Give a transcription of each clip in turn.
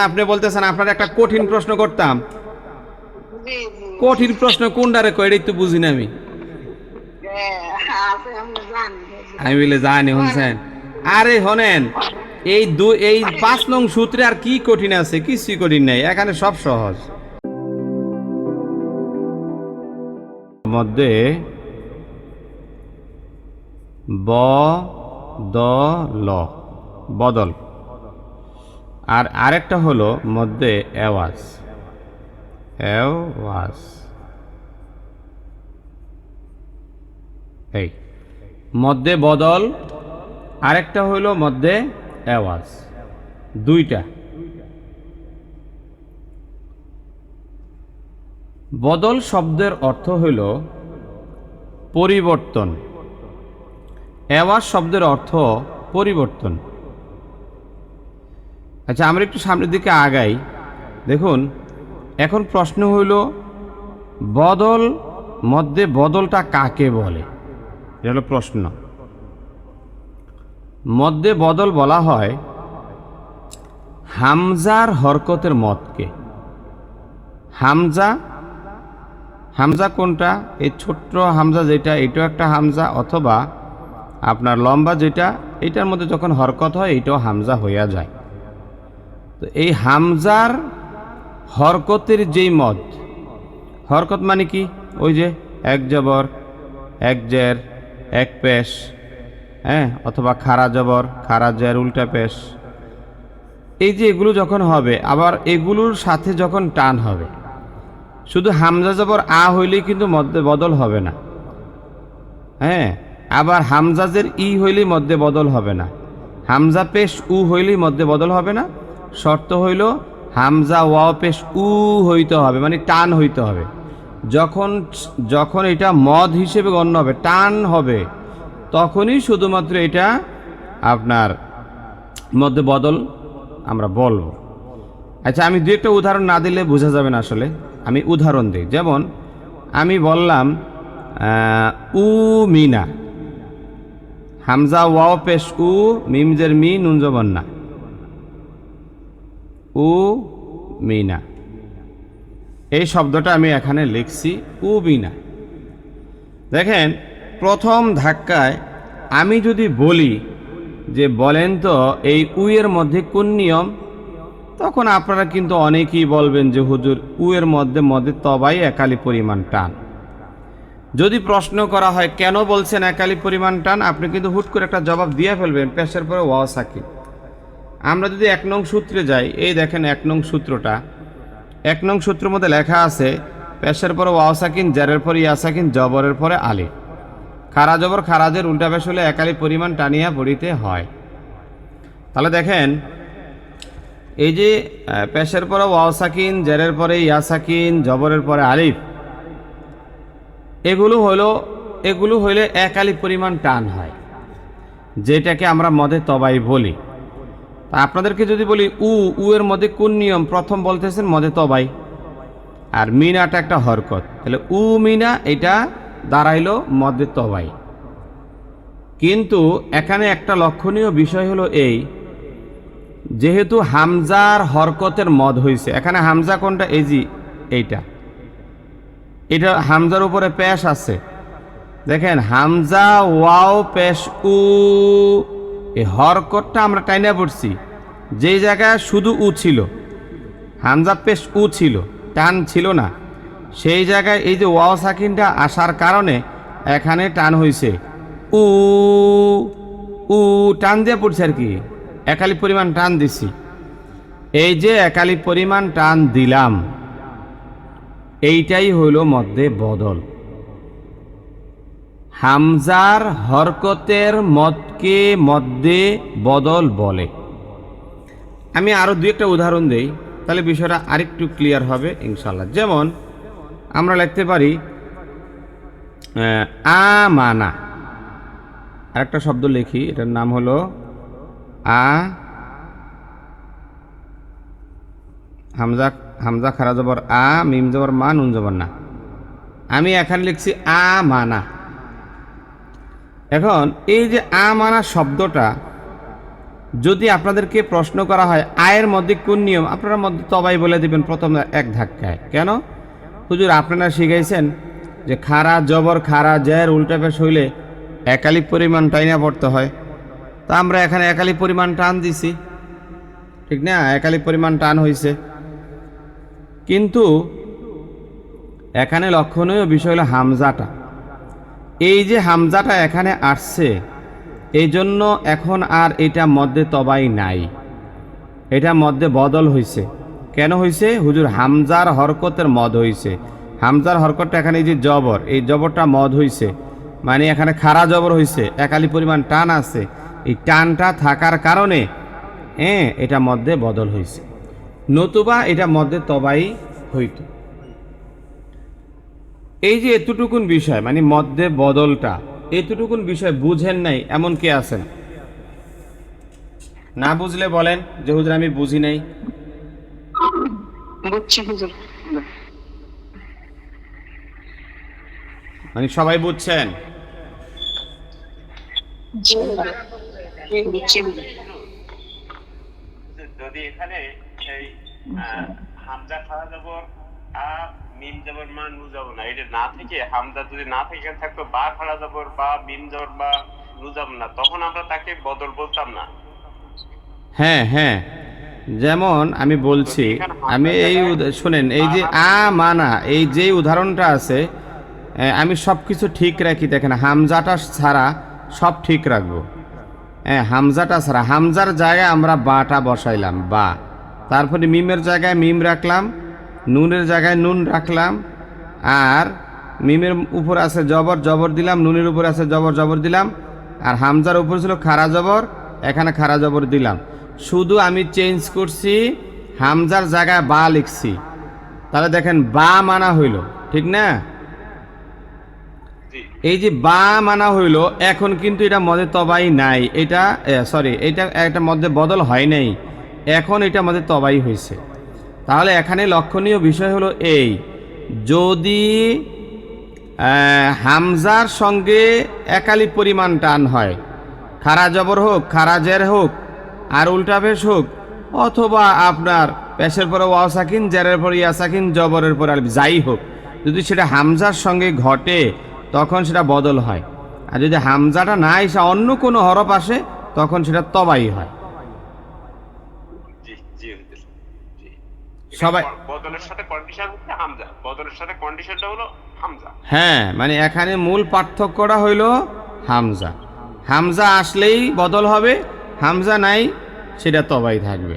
আপনি বলতেছেন আপনার একটা কঠিন প্রশ্ন করতাম। জি, জি। কঠিন প্রশ্ন কোনটারে কয় এটাই তো বুঝি না আমি। আছে আমরা জানি হুজুর। আমি বলে জানি অনেক শুনছেন। আরে হনেন, এই 5 নং সূত্রে আর কি কঠিন আছে? কিছুই কঠিন নাই, এখানে সব সহজ। মধ্যে ব দ ল বদল, আর আরেকটা হলো মধ্যে এওয়াজ। এওয়াজ এই মধ্যে বদল, আরেকটা হইল মধ্যে আওয়াজ। দুইটা। বদল শব্দের অর্থ হইল পরিবর্তন, আওয়াজ শব্দের অর্থ পরিবর্তন। আচ্ছা, আমরা একটু সামনের দিকে আগাই। দেখুন, এখন প্রশ্ন হইল বদল, মধ্যে বদলটা কাকে বলে? এটা হলো প্রশ্ন। মধ্যে বদল বলা হয় হামজার হরকতের মতকে। হামজা, হামজা কোনটা? এই ছোট্ট হামজা যেটা, এটাও একটা হামজা, অথবা আপনার লম্বা যেটা, এটার মধ্যে যখন হরকত হয় এটাও হামজা হইয়া যায়। তো এই হামজার হরকতের যেই মদ, হরকত মানে কি? ওই যে এক জবর, এক জের, এক পেশ, হ্যাঁ, অথবা খাড়া জবর, খাড়া জের, উল্টা পেশ। এই যে এগুলো যখন হবে, আবার এগুলোর সাথে যখন টান হবে, শুধু হামজা জবর আ হইলেই কিন্তু মধ্যে বদল হবে না। হ্যাঁ, আবার হামজাজের ই হইলেই মধ্যে বদল হবে না। হামজা পেশ উ হইলেই মধ্যে বদল হবে না। শর্ত হইল হামজা ওয়াও পেশ উ হইতে হবে, মানে টান হইতে হবে। যখন যখন এটা মদ হিসেবে গণ্য হবে, টান হবে, তখনই শুধুমাত্র এটা আপনার মধ্যে বদল আমরা বলবো। আচ্ছা, আমি দু একটা উদাহরণ না দিলে বোঝা যাবে না আসলে। আমি উদাহরণ দিই। যেমন আমি বললাম উ মিনা, হামজা ওয়াও পেশ উ, মিমজের মি, নুন জবর না। উ মিনা, এই শব্দটা আমি এখানে লিখছি উ মিনা। দেখেন, প্রথম ধাক্কায় আমি যদি বলি যে বলেন তো এই উয়ের মধ্যে কোন নিয়ম, তখন আপনারা কিন্তু অনেকেই বলবেন যে হুজুর উয়ের মধ্যে মধ্যে তবাই একালি পরিমাণ টান। যদি প্রশ্ন করা হয় কেন বলছেন একালি পরিমাণ টান, আপনি কিন্তু হুট করে একটা জবাব দিয়ে ফেলবেন পেশের পরে ওয়াও সাকিন। আমরা যদি 1 নং সূত্রে যাই, এই দেখেন 1 নং সূত্রটা, 1 নং সূত্রের মধ্যে লেখা আছে পেশের পরে ওয়াও সাকিন, জেরের পরে ইয়া সাকিন, জবরের পরে আলিফ। খারা জবর খারাজের উল্টা পেশ হলে একালি পরিমাণ টানিয়া পড়িতে হয়। তাহলে দেখেন, এই যে পেশের পরে ওয়াও সাকিন, জেরের পরে ইয়া সাকিন, জবরের পরে আলিফ, এগুলো হইলে একালি পরিমাণ টান হয়, যেটাকে আমরা মদে তবাই বলি। তা আপনাদেরকে যদি বলি উ এর মধ্যে কোন নিয়ম, প্রথম বলতেছেন মদে তবাই, আর মিনাটা একটা হরকত, তাহলে উ মিনা এটা দাঁড়াইল মদে তবাই। কিন্তু এখানে একটা লক্ষণীয় বিষয় হলো এই, যেহেতু হামজার হরকতের মদ হয়েছে, এখানে হামজা কোনটা? এই যে এইটা, এটা হামজার উপরে পেশ আছে। দেখেন, হামজা ওয়াও পেশ উ, এই হরকতটা আমরা টাইনা পড়ছি। যেই জায়গায় শুধু উ ছিল, হামজা পেশ উ ছিল, টান ছিল না, সেই জায়গায় এই যে ওয়াও সাকিনটা আসার কারণে এখানে টান হয়েছে। উ উ টান দিয়ে পড়ছে আর কি, একালি পরিমাণ টান দিছি। এই যে একালি পরিমাণ টান দিলাম, এইটাই হইল মধ্যে বদল। হামজার হরকতের মদকে মধ্যে বদল বলে। আমি আরো দুই একটা উদাহরণ দেই, তাহলে বিষয়টা আরেকটু ক্লিয়ার হবে ইনশাল্লাহ। যেমন আমরা লিখতে পারি আমানা, আরেকটা শব্দ লিখি, এটার নাম হলো হামজা, হামজা খারা জবর আ, মিম জবর মা, নুন জবর না। আমি এখানে লিখছি আমানা। এখন এই যে আমানা শব্দটা যদি আপনাদেরকে প্রশ্ন করা হয় আয়ের মধ্যে কোন নিয়ম, আপনারা মধ্যে তবাই বলে দিবেন প্রথম এক ধাক্কায়। কেন? হুজুর আপনারা শিখাইছেন যে খারা জবর খারা জের উল্টা পেশ হইলে একালি পরিমাণ টাইনা পড়তে হয়, তা আমরা এখানে একালি পরিমাণ টান দিছি, ঠিক না? একালি পরিমাণ টান হয়েছে, কিন্তু এখানে লক্ষণীয় বিষয় হলো হামজাটা। এই যে হামজাটা এখানে আসছে, এই জন্য এখন আর এটা মধ্যে তবাই নাই, এটা মধ্যে বদল হয়েছে। কেন হয়েছে? হুজুর হামজার হরকতের মদ হয়েছে। হামজার হরকতটা এখানে এই যে জবর, এই জবরটা মদ হয়েছে, মানে এখানে খাড়া জবর হয়েছে, একালি পরিমাণ টান আছে, এই টানটা থাকার কারণে এটা মধ্যে বদল হয়েছে, নতুবা এটা মধ্যে তবাই হইত। এই যে এতটুকুন বিষয়, মানে মধ্যে বদলটা, এতটুকুন বিষয় বুঝেন নাই এমন কে আছেন? না বুঝলে বলেন যে হুজুর আমি বুঝি নাই। বুঝছি হুজুর। মানে সবাই বুঝছেন? জি হুজুর। জি, বুঝছি হুজুর। যদি এখানে এই হামজা খাড়া জবর আ মিম জবর মা নু জবর না, এটা না থেকে হামজা যদি না থেকে এখানে থাকতো বা খাড়া জবর বা মিম জবর বা নু জবর না, তখন আমরা তাকে বদল বলতাম না। হ্যাঁ হ্যাঁ, যেমন আমি বলছি, আমি এই শুনেন, এই যে আ মানা, এই যে উদাহরণটা আছে, আমি সব কিছু ঠিক রাখি। দেখেন হামজাটা ছাড়া সব ঠিক রাখবো। হ্যাঁ, হামজাটা ছাড়া, হামজার জায়গায় আমরা বাটা বসাইলাম বা, তারপরে মিমের জায়গায় মিম রাখলাম, নুনের জায়গায় নুন রাখলাম, আর মিমের উপর আছে জবর, জবর দিলাম, নুনের উপর আছে জবর, জবর দিলাম, আর হামজার উপর ছিল খাড়া জবর, এখানে খাড়া জবর দিলাম। শুধু আমি চেঞ্জ করছি, হামজার জায়গায় বা লিখছি, তাহলে দেখেন বা মানা হইল, ঠিক না? এই যে বা মানা হইল, এখন কিন্তু এটা মধ্যে তবাই নাই, এটা সরি, এটা একটা মধ্যে বদল হয় নাই, এখন এটা মধ্যে তবাই হয়েছে। তাহলে এখানে লক্ষণীয় বিষয় হলো এই, যদি হামজার সঙ্গে একালি পরিমাণ টান হয়, খাড়া জবর হোক, খাড়া জের হোক, আর উল্টা পেশ হোক, অথবা আপনার পেশের পরে ওয়াও সাকিন, জেরের পরে ইয়া সাকিন, জবরের পরে আলিফ, যাই হোক, যদি সেটা হামজার সঙ্গে ঘটে তখন সেটা বদল হয়। আর যদি হামজাটা না এসে অন্য কোনো হরফ আসে তখন সেটা তবাই হয়। জি জি হুজুর, জি। সবাই বদলের সাথে কন্ডিশন হচ্ছে হামজা, বদলের সাথে কন্ডিশনটা হলো হামজা। হ্যাঁ, মানে এখানে মূল পার্থক্যটা হইল হামজা। হামজা আসলেই বদল হবে, হামজা নাই সেটা তবাই থাকবে।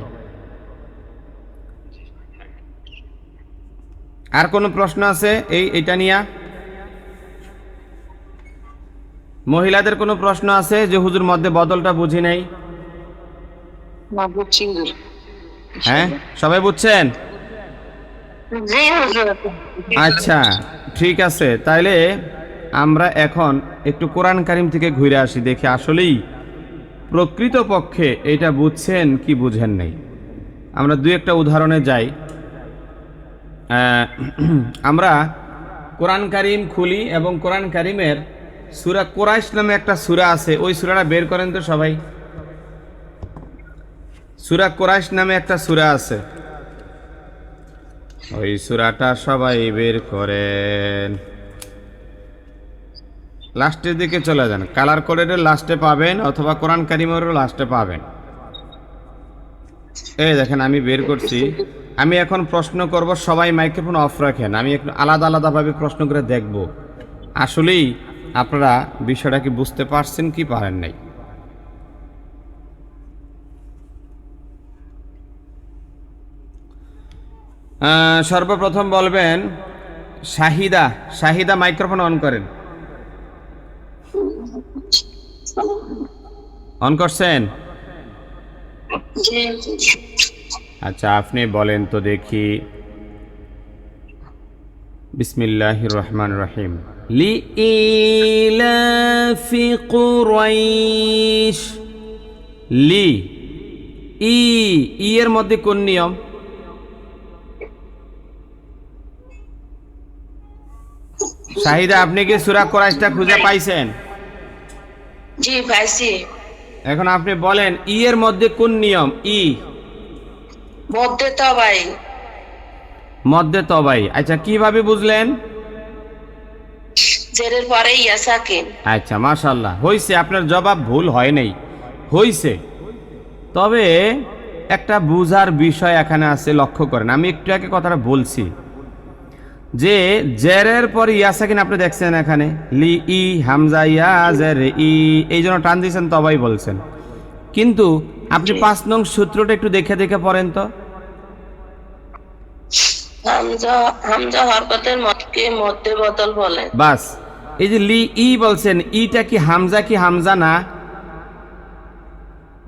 আর কোনো প্রশ্ন আছে এইটা নিয়ে? মহিলাদের কোনো প্রশ্ন আছে যে হুজুর মধ্যে বদলটা বুঝি নাই? না, বুঝছি হুজুর। হ্যাঁ, সবাই বুঝছেন? জি হুজুর। আচ্ছা, ঠিক আছে, তাইলে আমরা এখন একটু কোরআন কারিম থেকে ঘুরে আসি, দেখি আসলেই প্রকৃতপক্ষে এটা বুঝছেন কি বুঝেন নাই। আমরা দুই একটা উদাহরণে যাই। আমরা কোরআন কারিম খুলি এবং কোরআন কারিমের সূরা কুরাইশ নামে একটা সূরা আছে, ওই সূরাটা বের করেন তো সবাই। সূরা কুরাইশ নামে একটা সূরা আছে, ওই সূরাটা সবাই বের করেন। লাস্টের দিকে চলে যান, কালার কোডের লাস্টে পাবেন অথবা কোরআন কারিমেরও লাস্টে পাবেন। এই দেখেন আমি বের করছি। আমি এখন প্রশ্ন করব, সবাই মাইক্রোফোন অফ রাখেন, আমি একটু আলাদা আলাদাভাবে প্রশ্ন করে দেখব আসলেই আপনারা বিষয়টা কি বুঝতে পারছেন কি পারেন নাই। সর্বপ্রথম বলবেন শাহিদা। শাহিদা মাইক্রোফোন অন করেন। অন করছেন? জি। আচ্ছা, আপনি বলেন তো দেখি। বিসমিল্লাহির রহমানির রহিম। লিইলাফি কুরাইশ। লি ই এর মধ্যে কোন নিয়ম? শাহিদা, আপনি কি সূরা কুরাইশটা খুঁজে পাইছেন? জি পাইছি। এখন আপনি বলেন ই এর মধ্যে কোন নিয়ম? ই মধ্যে তবাই মধ্যে তবাই। আচ্ছা, কিভাবে বুঝলেন? জেরের পরে ইয়া সাকিন। আচ্ছা, মাশাআল্লাহ, হইছে, আপনার জবাব ভুল হয় নাই, হইছে। তবে একটা বুঝার বিষয় এখানে আছে, লক্ষ্য করেন। আমি একটু আগে কথাটা বলছি যে জেরের পর ইয়া সাকিন আপনি দেখছেন এখানে লি ই হামজা ইয়া জের ই, এই জন্য টান দিয়েছেন, তবাই বলছেন। কিন্তু আপনি 5 নং সূত্রটা একটু দেখে দেখে পড়েন তো। হামজা হামজা হরকতের মতকে মধ্যে বদল বলে। বাস, এই যে লি ই বলছেন, ইটা কি হামজা না?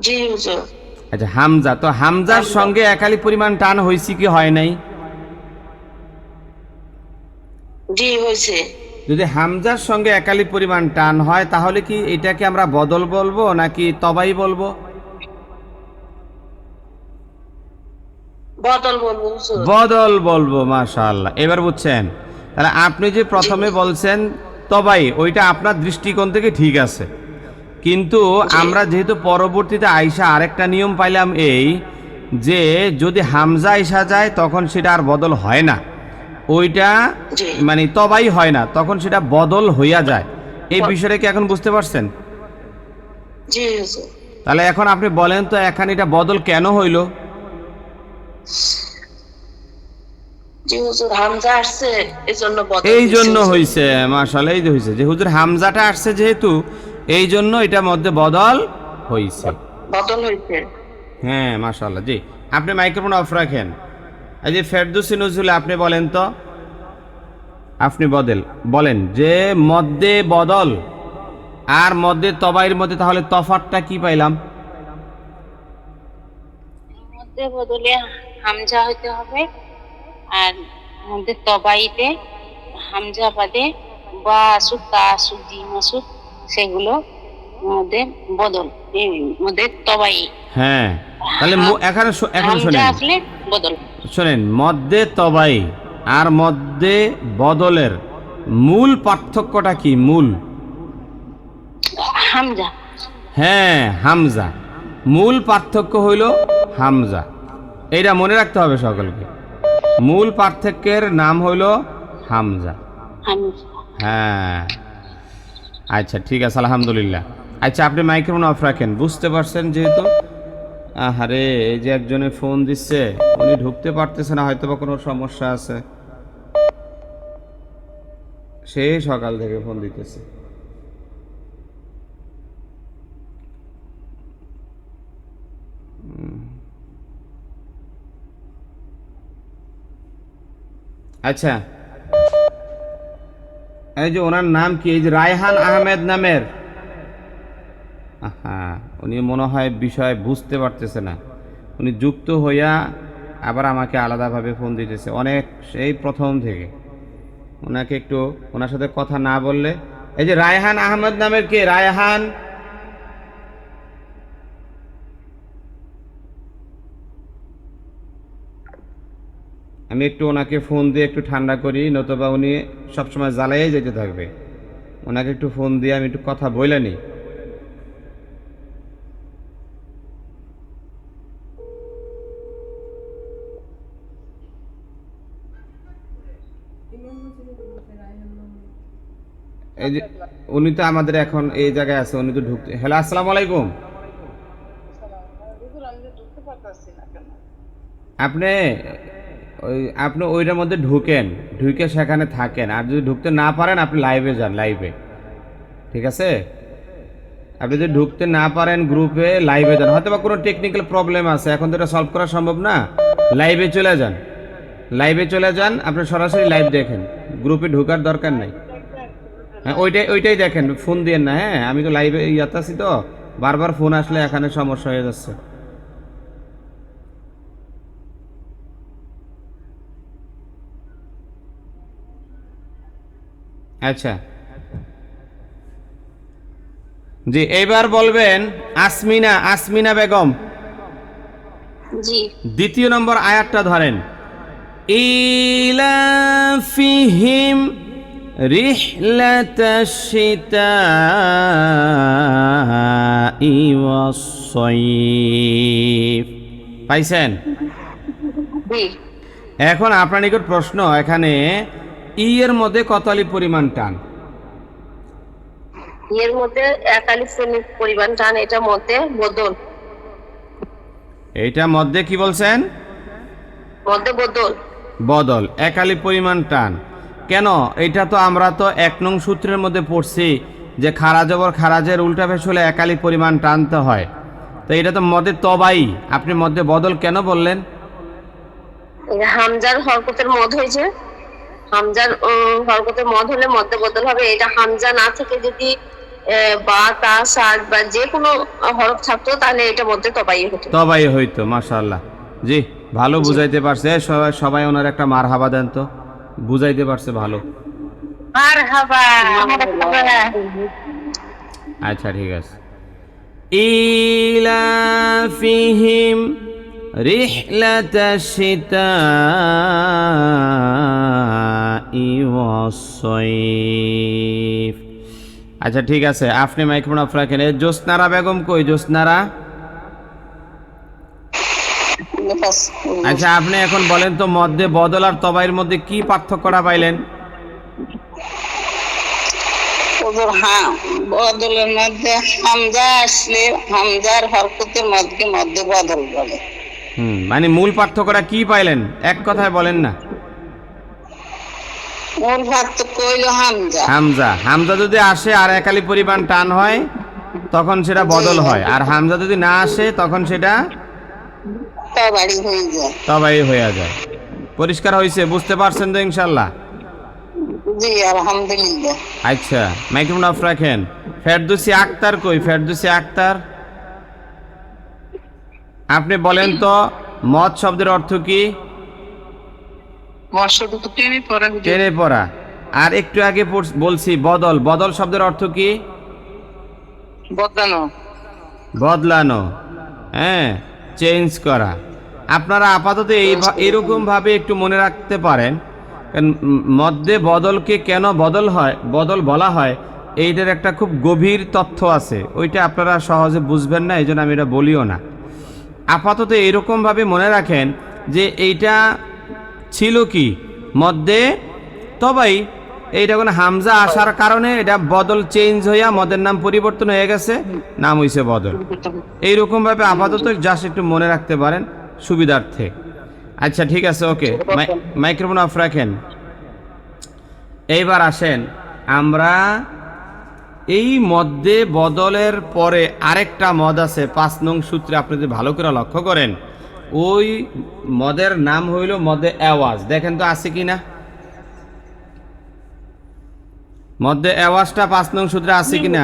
জি হুজুর। আচ্ছা, হামজা, তো হামজার সঙ্গে একালি পরিমাণ টান হয়েছে কি হয় নাই? জি হয়েছে। যদি হামজার সঙ্গে একালি পরিমাণ টান হয় তাহলে কি এটাকে আমরা বদল বলবো নাকি তবাই বলবো? বদল বলবো হুজুর। বদল বলবো। মাশাআল্লাহ, এবার বুঝছেন। তাহলে আপনি যে প্রথমে বলছেন তবাই, ওইটা আপনার দৃষ্টিকোণ থেকে ঠিক আছে, কিন্তু আমরা যেহেতু পরবর্তীতে আইসা আরেকটা নিয়ম পাইলাম, এই যে যদি হামজা আইসা যায় তখন সেটা আর বদল হয় না, ওইটা জি মানে তবাই হয় না, তখন সেটা বদল হইয়া যায়। এই বিষয়টা কি এখন বুঝতে পারছেন? জি হুজুর। তাহলে এখন আপনি বলেন তো, এখানে এটা বদল কেন হইল? জি হুজুর, হামজা আসছে এজন্য বদল এই হয়েছে জন্য হুজুর। হইছে। মাশাআল্লাহ, এই যে হইছে যে হুজুর হামজাটা আসছে যেহেতু, এই জন্য এটার মধ্যে বদল হইছে। বদল হয়েছে। হ্যাঁ, মাশাআল্লাহ। জি, আপনি মাইক্রোফোন অফ রাখেন। এই যে ফেরদৌসী নজরুল, আপনি বলেন তো, আপনি বলেন যে মধ্যে বদল আর মধ্যে তবাইয়ের মধ্যে তাহলে তফাৎটা কি পাইলাম? মধ্যে বদলে হামজা হইতে হবে, আর মধ্যে তবাইতে হামজা বাদে বা আসুক তা আসুক জিম আসুক সেগুলো মধ্যে বদল, এই মধ্যে তবাই। হ্যাঁ, তাহলে এখানে এখন হামজা শোনেন, আসলে বদল। শোনেন, মধ্যে তবাই আর মধ্যে বদলের মূল পার্থক্যটা কি? মূল হামজা। হ্যাঁ, হামজা। মূল পার্থক্য হইল হামজা, এইটা মনে রাখতে হবে সকলকে। মূল পার্থক্যের নাম হইল হামজা। হামজা। হ্যাঁ, আচ্ছা, ঠিক আছে, আলহামদুলিল্লাহ। আচ্ছা, আপনি মাইক্রোফোন অফ রাখেন, বুঝতে পারছেন যেহেতু। আহারে, এই যে একজনে ফোন দিচ্ছে, উনি ঢুকতে পারতেছে না, হয়তো বা কোনো সমস্যা আছে, সেই সকাল থেকে ফোন দিতেছে। আচ্ছা, এই যে ওনার নাম কি? এই যে রায়হান আহমেদ নামের, হ্যাঁ, উনি মনে হয় বিষয় বুঝতে পারতেছে না, উনি যুক্ত হইয়া আবার আমাকে আলাদাভাবে ফোন দিতেছে অনেক, সেই প্রথম থেকে। ওনাকে একটু, ওনার সাথে কথা না বললে। এই যে রায়হান আহমেদ নামের কে? রায়হান, আমি একটু ওনাকে ফোন দিয়ে একটু ঠান্ডা করি, নতুবা উনি সবসময় জ্বালাইয়ে যেতে থাকবে। ওনাকে একটু ফোন দিয়ে আমি একটু কথা বলে নিই। এই যে উনি তো আমাদের এখন এই জায়গায় আছে, উনি তো ঢুকতে। হ্যালো, আসসালামু আলাইকুম। আপনি আপনি ওইটার মধ্যে ঢুকেন, ঢুকে সেখানে থাকেন, আর যদি ঢুকতে না পারেন আপনি লাইভে যান, লাইভে, ঠিক আছে? আপনি যদি ঢুকতে না পারেন গ্রুপে, লাইভে যান। হয়তো বা কোনো টেকনিক্যাল প্রবলেম আছে, এখন তো এটা সলভ করা সম্ভব না। লাইভে চলে যান, লাইভে চলে যান, আপনি সরাসরি লাইভ দেখেন, গ্রুপে ঢোকার দরকার নাই। হ্যাঁ, ওইটাই দেখেন, ফোন দিয়েন না। হ্যাঁ, আমি তো লাইভে ইয়াতে আছি, তো বারবার ফোন আসলে এখানে সমস্যা হয়ে যাচ্ছে। আচ্ছা, জি, এবার বলবেন আসমিনা বেগম। জি। দ্বিতীয় নম্বর আয়াতটা ধরেন। ইলাফিহিম রিহলাতাশ শিতাই ওয়াস-সাইফ। পাইছেন? জি। এখন আপনার নিকট প্রশ্ন, এখানে ই এর মধ্যে কত আলিফ পরিমাণ টান? এর মধ্যে 1 আলিফ পরিমাণ টান, এটা মধ্যে বদল। এইটা মধ্যে কি বলছেন? মধ্যে বদল। বদল, 1 আলিফ পরিমাণ টান। কেন? এটা তো আমরা তো 1 নং সূত্রের মধ্যে পড়ছি যে খারা জবর খারাজের উল্টা পেশ হলে 1 আলিফ পরিমাণ টানতে হয়। তো এটা তো মধ্যে তবাই, আপনি মধ্যে বদল কেন বললেন? হামজার হরকতের মদ হয়েছে, হামজার হরকতের মদ হলে মধ্যে বদল হবে। এটা হামজা না থেকে যদি বা তা সাদ বা যে কোনো হরফ থাকতো তাহলে এটা মধ্যে তবাই হতো। তবাই হইতো। মাশাআল্লাহ, জি ভালো বুঝাইতে পারছে। সবাই সবাই ওনার একটা মারহাবা দেন তো, বুঝাইতে পারছে ভালো। মারহাবা। আচ্ছা ঠিক আছে। ইলাফিহিম রিহলাতাশ শিতাই ওয়াস-সাইফ। আচ্ছা ঠিক আছে, আপনি মাইক্রোফোন অফ রাখেন। জ্যোৎস্নারা বেগম কই? জ্যোৎস্নারা, আচ্ছা আপনি এখন বলেন তো মধ্যে বদল আর তবাইয়ের মধ্যে কি পার্থক্যটা পাইলেন? হ্যাঁ, বদলের মধ্যে হামজা আসলে হামজার হরকতের মধ্যে মধ্যে বদল বলে। মানে মূল পার্থক্যটা কি পাইলেন? এক কথায় বলেন না। মূল পার্থক্য হইল হামজা। হামজা, হামজা যদি আসে আর 1 আলিফ পরিমাণ টান হয় তখন সেটা বদল হয়, আর হামজা যদি না আসে তখন সেটা তবাই হয়ে যায়। তবাই হয়ে যায়। পরিষ্কার হয়েছে? বুঝতে পারছেন তো ইনশাল্লাহ? জি আলহামদুলিল্লাহ। আচ্ছা মাইক্রোফোন অফ রাখেন। ফেরদৌসী আক্তার কই? ফেরদৌসী আক্তার, আপনি বলেন তো মদ শব্দের অর্থ কি? টেনে পড়া। আর একটু আগে বলছি বদল, বদল শব্দের অর্থ কি? বদলানো। বদলানো, হ্যাঁ, চেঞ্জ করা। আপনারা আপাতত এইরকম ভাবে একটু মনে রাখতে পারেন, মধ্যে বদলকে কেন বদল বলা হয়, এইটার একটা খুব গভীর তথ্য আছে, ওইটা আপনারা সহজে বুঝবেন না, এই জন্য আমি এটা বলিও না। আপাতত এইরকমভাবে মনে রাখেন যে এইটা ছিল কি মধ্যে তবাই, এইটা কোনো হামজা আসার কারণে এটা বদল চেঞ্জ হইয়া মদের নাম পরিবর্তন হয়ে গেছে, নাম হইছে বদল। এইরকমভাবে আপাতত জাস্ট একটু মনে রাখতে পারেন সুবিধার্থে। আচ্ছা ঠিক আছে, ওকে, মাইক্রোফোন অফ রাখেন। এইবার আসেন আমরা এই মধ্যে বদলের পরে আরেকটা মদ আছে 5 নং সূত্রে, আপনি যদি ভালো করে লক্ষ্য করেন ওই মদের নাম হইল মদে আওয়াজ। দেখেন তো আছে কিনা মধ্যে আওয়াজটা 5 নং সূত্রে আছে কিনা?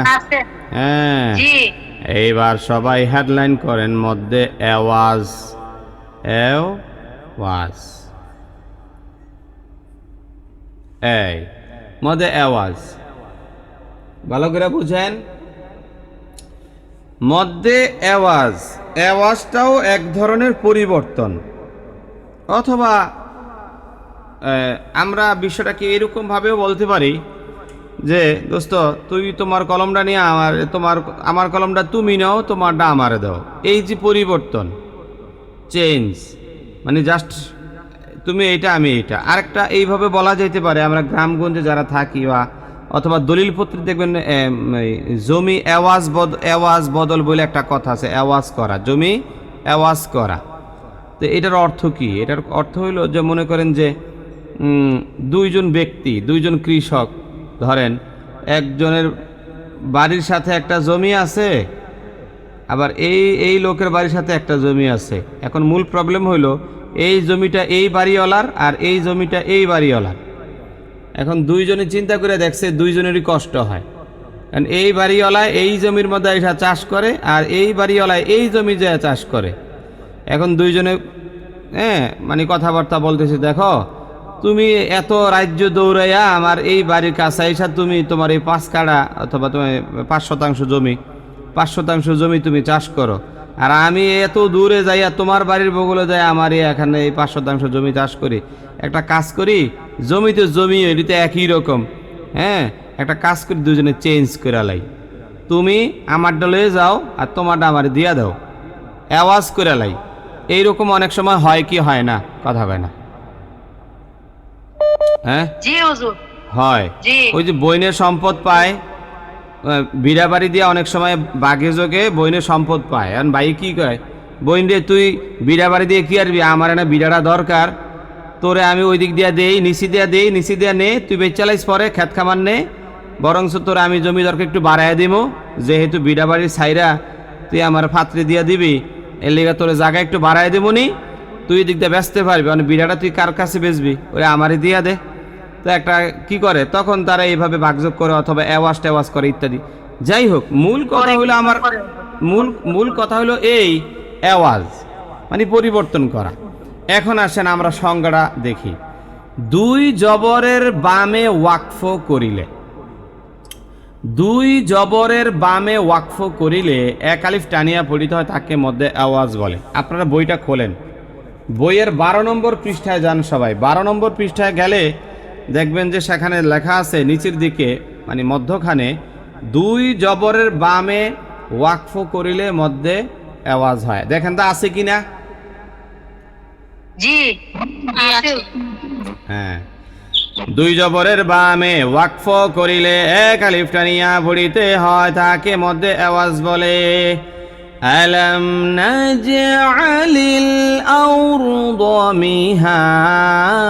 হ্যাঁ, এইবার সবাই হেডলাইন করেন মধ্যে আওয়াজ। আওয়াজ, এই মধ্যে আওয়াজ ভালো করে বুঝেন। মধ্যে আওয়াজটাও এক ধরনের পরিবর্তন, অথবা আমরা বিষয়টাকে এরকম ভাবেও বলতে পারি যে দোস্ত তুই তোমার কলমটা নিয়ে আমার কলমটা তুমি নাও, তোমারটা আমারে দাও। এই যে পরিবর্তন, চেঞ্জ, মানে জাস্ট তুমি এইটা আমি এইটা। আরেকটা এইভাবে বলা যেতে পারে, আমরা গ্রামগঞ্জে যারা থাকি বা অথবা দলিলপত্রে দেখবেন জমি আওয়াজ বদল বলে একটা কথা আছে, আওয়াজ করা, জমি আওয়াজ করা। তো এটার অর্থ কি? এটার অর্থ হইল যে মনে করেন যে দুইজন ব্যক্তি, দুইজন কৃষক, ধরেন একজনের বাড়ির সাথে একটা জমি আছে, আবার এই লোকের বাড়ির সাথে একটা জমি আছে। এখন মূল প্রবলেম হইল এই জমিটা এই বাড়িওয়ালার আর এই জমিটা এই বাড়িওয়ালার। এখন দুইজনে চিন্তা করে দেখছে দুইজনেরই কষ্ট হয়, কারণ এই বাড়িওয়ালায় এই জমির মধ্যে এসে চাষ করে আর এই বাড়িওয়ালায় এই জমি যায় চাষ করে। এখন দুইজনে মানে কথাবার্তা বলতেছে, দেখো তুমি এত রাজ্য দৌড়াইয়া আমার এই বাড়ির কাছে এসা তুমি তোমার এই 5 কাঠা অথবা তুমি 5 শতাংশ জমি তুমি চাষ করো, আর আমি এত দূরে যাইয়া তোমার বাড়ির বগলে যাই আমার এখানে এই 5 শতাংশ জমি চাষ করি। একটা কাজ করি, জমিতে জমি এটিতে একই রকম, হ্যাঁ একটা কাজ করে দুজনে চেঞ্জ করে লাই, তুমি আমারটা লয়ে যাও আর তোমারটা আমার দিয়া দাও, আওয়াজ করে লাই। এইরকম অনেক সময় হয় কি হয় না? কথা কয় না, হ্যাঁ জি হুজুর, হয়। জি। ওই যে বইনের সম্পদ পায়, বিড়া বাড়ি দিয়ে অনেক সময় বাঘে যোগে বইনের সম্পদ পায়। এখন ভাই কি কয়, বইন রে তুই বিড়া বাড়ি দিয়ে কি আরবি, আমার না বিড়াটা দরকার, তোরে আমি ওই দিক দিয়া দেই, নিচি দিয়া নে, তুই বেচালাইস পরে খেত খামার নে, বরংস তোরে আমি জমি দরকার একটু বাড়াইয়া দিমু, যেহেতু বিড়া বাড়ির ছাইরা তুই আমার ফাত্রে দিয়া দিবি, এর লিগা তোরে জায়গা একটু বাড়াই দেবো নি, তুই দিক দিয়ে বেচতে পারবি, মানে বিড়াটা তুই কার কাছে বেচবি, ওই আমারে দিয়া দে। তো একটা কি করে তখন তারা এইভাবে বাগযোগ করে অথবা অ্যাওয়াজ টেওয়াজ করে ইত্যাদি। যাই হোক, মূল কথা হলো আমার মূল কথা হলো এই অ্যাওয়াজ মানে পরিবর্তন করা। এখন আসেন আমরা সংজ্ঞাটা দেখি। দুই জবরের বামে ওয়াকফ করিলে, দুই জবরের বামে ওয়াকফ করিলে এক আলিফ টানিয়া পড়িতে হয়, তাকে মধ্যে আওয়াজ বলে। আপনারা বইটা খোলেন, বইয়ের 12 নম্বর পৃষ্ঠায় যান সবাই। 12 নম্বর পৃষ্ঠায় গেলে দেখবেন যে সেখানে লেখা আছে নিচের দিকে মানে মধ্যখানে, দুই জবরের বামে ওয়াকফ করিলে মধ্যে আওয়াজ হয়। দেখেন তো আছে কিনা? জি আছে। হ্যাঁ, দুই জবরের বামে ওয়াকফ করিলে এক আলিফ টানিয়া পড়িতে হয়, তাকে মধ্যে আওয়াজ বলে। আলাম নাজআলিল আরদা মিহাদা,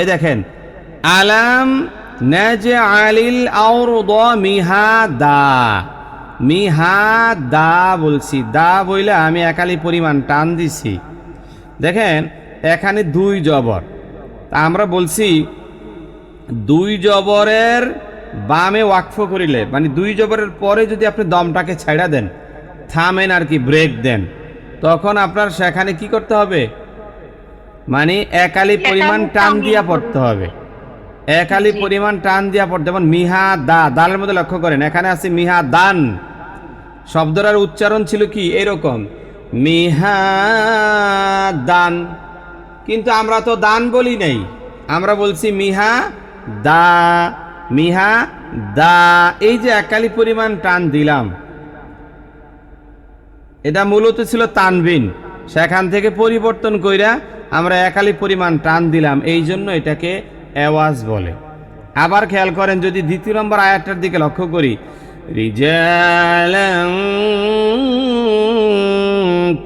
এ দেখেন আলাম নাজআলিল আরদা মিহাদা, মিহাদা বলছি, দা বইলে আমি একালি পরিমাণ টান দিছি। দেখেন এখানে দুই জবর, তা আমরা বলছি দুই জবরের বামে ওয়াকফ করিলে মানে দুই জবরের পরে যদি আপনি দমটাকে ছেড়া দেন, থামেন আর কি, ব্রেক দেন, তখন আপনার সেখানে কি করতে হবে, মানে একালি পরিমাণ টান দিয়া পড়তে হবে, একালি পরিমাণ টান দিয়া পড়তে। যেমন মিহা দা, দালের মধ্যে লক্ষ্য করেন এখানে আছে মিহা দান, শব্দটার উচ্চারণ ছিল কি এরকম মিহা দান, কিন্তু আমরা তো দান বলি নাই, আমরা বলছি মিহা দা, মিহা দা। এই যে একালি পরিমাণ টান দিলাম, এটা মূলত ছিল তানবিন, সেখান থেকে পরিবর্তন কইরা আমরা একালি পরিমাণ টান দিলাম, এই জন্য এটাকে আওয়াজ বলে। আবার খেয়াল করেন যদি দ্বিতীয় নম্বর আয়াতটার দিকে লক্ষ্য করি, রিজালান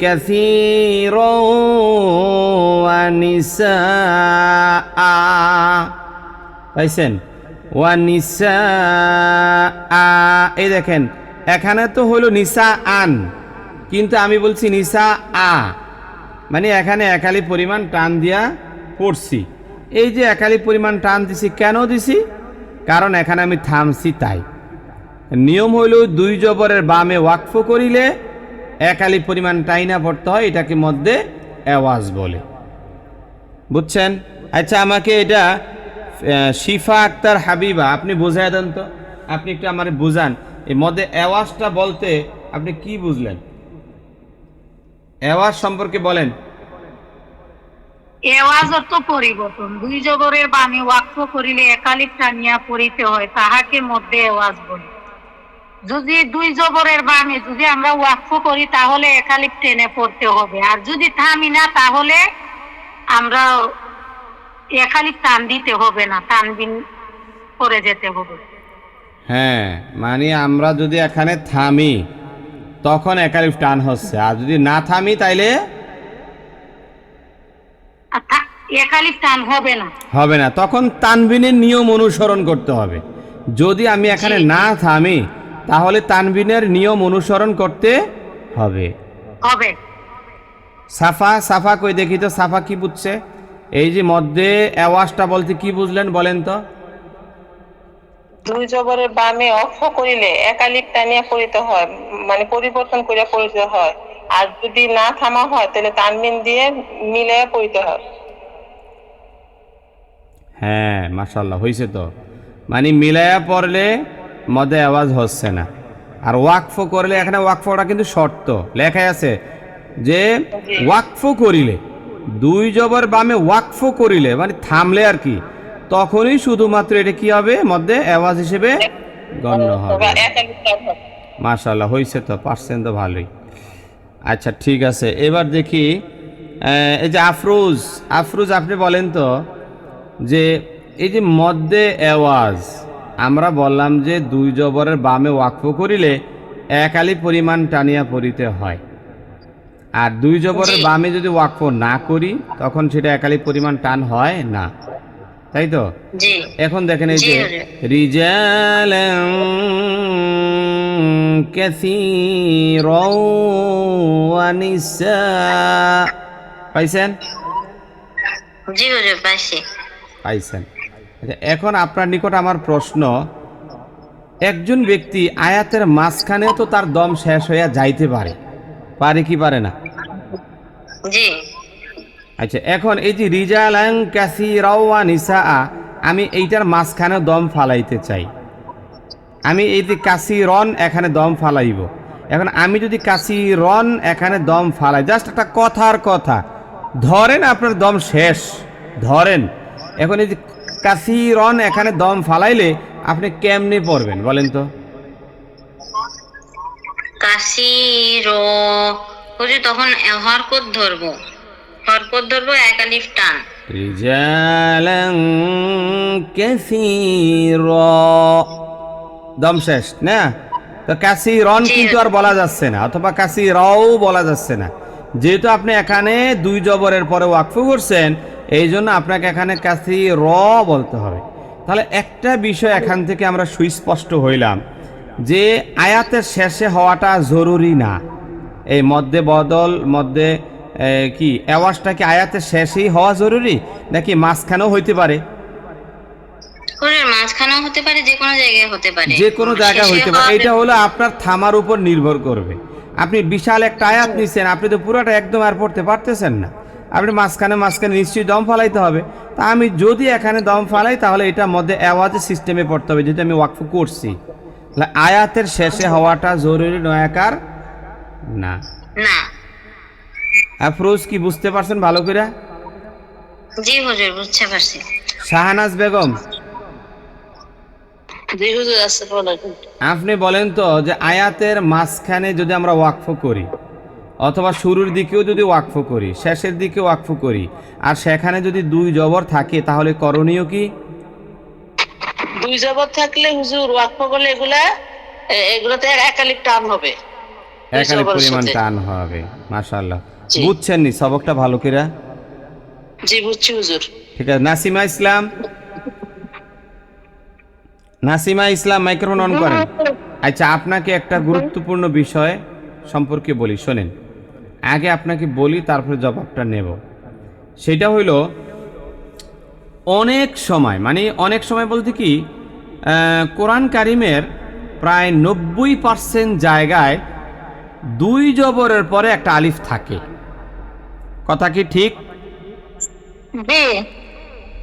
কাসীরা ওয়া নিসাআ, পাইছেন, ওয়া নিসাআ, এই দেখেন এখানে তো হলো নিসা আন, কিন্তু আমি বলছি নিসা আ, মানে এখানে একালি পরিমাণ টান দিয়া পড়ছি। এই যে একালি পরিমাণ টান দিছি, কেন দিছি? কারণ এখানে আমি থামছি তাই। নিয়ম হইল দুই জবরের বামে ওয়াকফ করিলে একালি পরিমাণ টাইনা পড়তে হয়, এটাকে মধ্যে আওয়াজ বলে। বুঝছেন? আচ্ছা আমাকে এটা শিফা আক্তার হাবিবা আপনি বুঝাই দেন তো, আপনি একটু আমার বুঝান এই মধ্যে আওয়াজটা বলতে আপনি কি বুঝলেন, আওয়াজ সম্পর্কে বলেন। এওয়াজ অর্থ পরিবর্তন, দুই জবরের বামে ওয়াকফ করিলে একালিফ টানিয়া পড়িতে হয়, তাহাকে মধ্যে এওয়াজ বলে। যদি দুই জবরের বামে যদি আমরা ওয়াকফ করি তাহলে একালিফ টেনে পড়তে হবে, আর যদি থামি না তাহলে আমরা একালিফ টান দিতে হবে না, তানবিন করে যেতে হবে। হ্যাঁ, মানে আমরা যদি এখানে থামি তখন একালিফ টান হচ্ছে, আর যদি না থামি তাইলে একালিফ টান হবে না, হবে না, তখন তানবিনের নিয়ম অনুসরণ করতে হবে। যদি আমি এখানে না থামি তাহলে তানবিনের নিয়ম অনুসরণ করতে হবে। হবে। সাফা, সাফা কই দেখি তো, সাফা কি বুঝছে? এই যে মধ্যে আওয়াজটা বলতে কি বুঝলেন বলেন তো? দুই জবরের বামে অক্ষ করিলে একালিপ টানিয়া পড়িতে হয়, মানে পরিবর্তন করিয়া পড়িতে হয়, আর যদি না থামা হয় তাহলে তানবিন দিয়ে মিলাইয়া পড়িতে হয়। হ্যাঁ মাশাআল্লাহ, হয়েছে তো, মানে মিলায়া পড়লে মধ্যে আওয়াজ হচ্ছে না। আর ওয়াকফ করলে, এখানে ওয়াকফটা কিন্তু শর্ত লেখাই আছে যে ওয়াকফ করিলে, দুই জবর বামে ওয়াকফ করিলে মানে থামলে আর কি, তখনই শুধুমাত্র এটা কি হবে, মধ্যে আওয়াজ হিসেবে গণ্য হবে। একালিফ টান হবে। মাশাআল্লাহ, হয়েছে তো, পারছেন তো ভালোই। আচ্ছা ঠিক আছে, এবার দেখি এই যে আফরোজ, আফরোজ আপনি বলেন তো যে এই যে মধ্যে আওয়াজ আমরা বললাম যে দুই জবরের বামে ওয়াকফ করিলে এক আলিফ পরিমাণ টানিয়া পড়িতে হয়, আর দুই জবরের জি। বামে যদি ওয়াকফ না করি তখন সেটা এক আলিফ পরিমাণ টান হয় না, তাই তো? জি এখন দেখেন এই জি যে হুজুর। রিজালান কাসীরাও ওয়া নিসা, পাইছেন? জি হুজুর পাইছি। পাইছেন। আচ্ছা, এখন আপনার নিকট আমার প্রশ্ন, একজন ব্যক্তি আয়াতের মাঝখানেও তো তার দম শেষ হইয়া যাইতে পারে, পারে কি পারে না? জি আচ্ছা, এখন এই যে রিজালান কাসীরাও ওয়া নিসা, আমি এইটার মাঝখানে দম ফালাইতে চাই, আমি এই যে কাসীরন এখানে দম ফালাইব। এখন আমি যদি কাসীরন এখানে দম ফালাই, জাস্ট একটা কথার কথা, ধরেন আপনার দম শেষ, ধরেন এখন এই যে কাসীরন এখানে দম ফালাইলে আপনি কেমনে পড়বেন বলেন তো? কাসিরো হুজুর, তখন হরকত ধরবো, এক আলিফ টান। রিজালান কাসীরা, দম শেষ না, তো কাসীরন কিন্তু আর বলা যাচ্ছে না, অথবা কাসীরাও বলা যাচ্ছে না, যেহেতু আপনি এখানে দুই জবরের পরে ওয়াকফ করছেন, এই জন্য আপনাকে এখানে কাসীর বলতে হবে। তাহলে একটা বিষয় এখান থেকে আমরা সুস্পষ্ট হইলাম যে আয়াতের শেষে হওয়াটা জরুরি না, এই মধ্যে বদল মধ্যে কি আওয়াজটা কি আয়াতের শেষেই হওয়া জরুরি নাকি মাঝখানেও হইতে পারে? হুজুর মাঝখানেও হতে পারে, যে কোনো জায়গায় হতে পারে, যে কোনো জায়গা শেষে হইতে পারে, হওয়া- এটা হলো আপনার থামার উপর নির্ভর করবে। আপনি বিশাল একটা আয়াত নিচ্ছেন, আপনি তো পুরোটা একদম আর পড়তে পারতেছেন না, আপনি মাঝখানে মাঝখানে নিশ্চয়ই দম ফালাইতে হবে। তা আমি যদি এখানে দম ফালাই তাহলে এটা মধ্যে আওয়াজের সিস্টেমে পড়তে হবে, যেহেতু আমি ওয়াকফ করছি। তাহলে আয়াতের শেষে হওয়াটা জরুরি নয়াকার না। না। আফরোজ কি বুঝতে পারছেন ভালো করে? জি হুজুর বুঝতে পারছি। শাহনাজ বেগম, জি হুজুর, আসসালামু আলাইকুম। আপনি বলেন তো যে আয়াতের মাঝখানে যদি আমরা ওয়াকফ করি, অথবা শুরুর দিকেও যদি ওয়াকফ করি, শেষের দিকে ওয়াকফ করি, আর সেখানে যদি দুই জবর থাকে তাহলে করণীয় কি? দুই জবর থাকলে হুজুর ওয়াকফ করলে এগুলাতে এক আলিফ টান হবে, দুই এখানে জবরের পরিমাণ সাথে। টান হবে। মাশাআল্লাহ, জি। বুঝছেন নি সবকটা ভালো করে? জি বুঝছি হুজুর। ঠিক আছে। নাসিমা ইসলাম, নাসিমা ইসলাম মাইক্রোফোন অন করেন। আচ্ছা, আপনাকে একটা গুরুত্বপূর্ণ বিষয় সম্পর্কে বলি, শোনেন। আগে আপনাকে বলি, তারপরে জবাবটা নেব। সেটা হইল, অনেক সময়, মানে অনেক সময় বলতে কি, কোরআন কারিমের প্রায় 90% জায়গায় দুই জবরের পরে একটা আলিফ থাকে। কথা কি ঠিক? জি,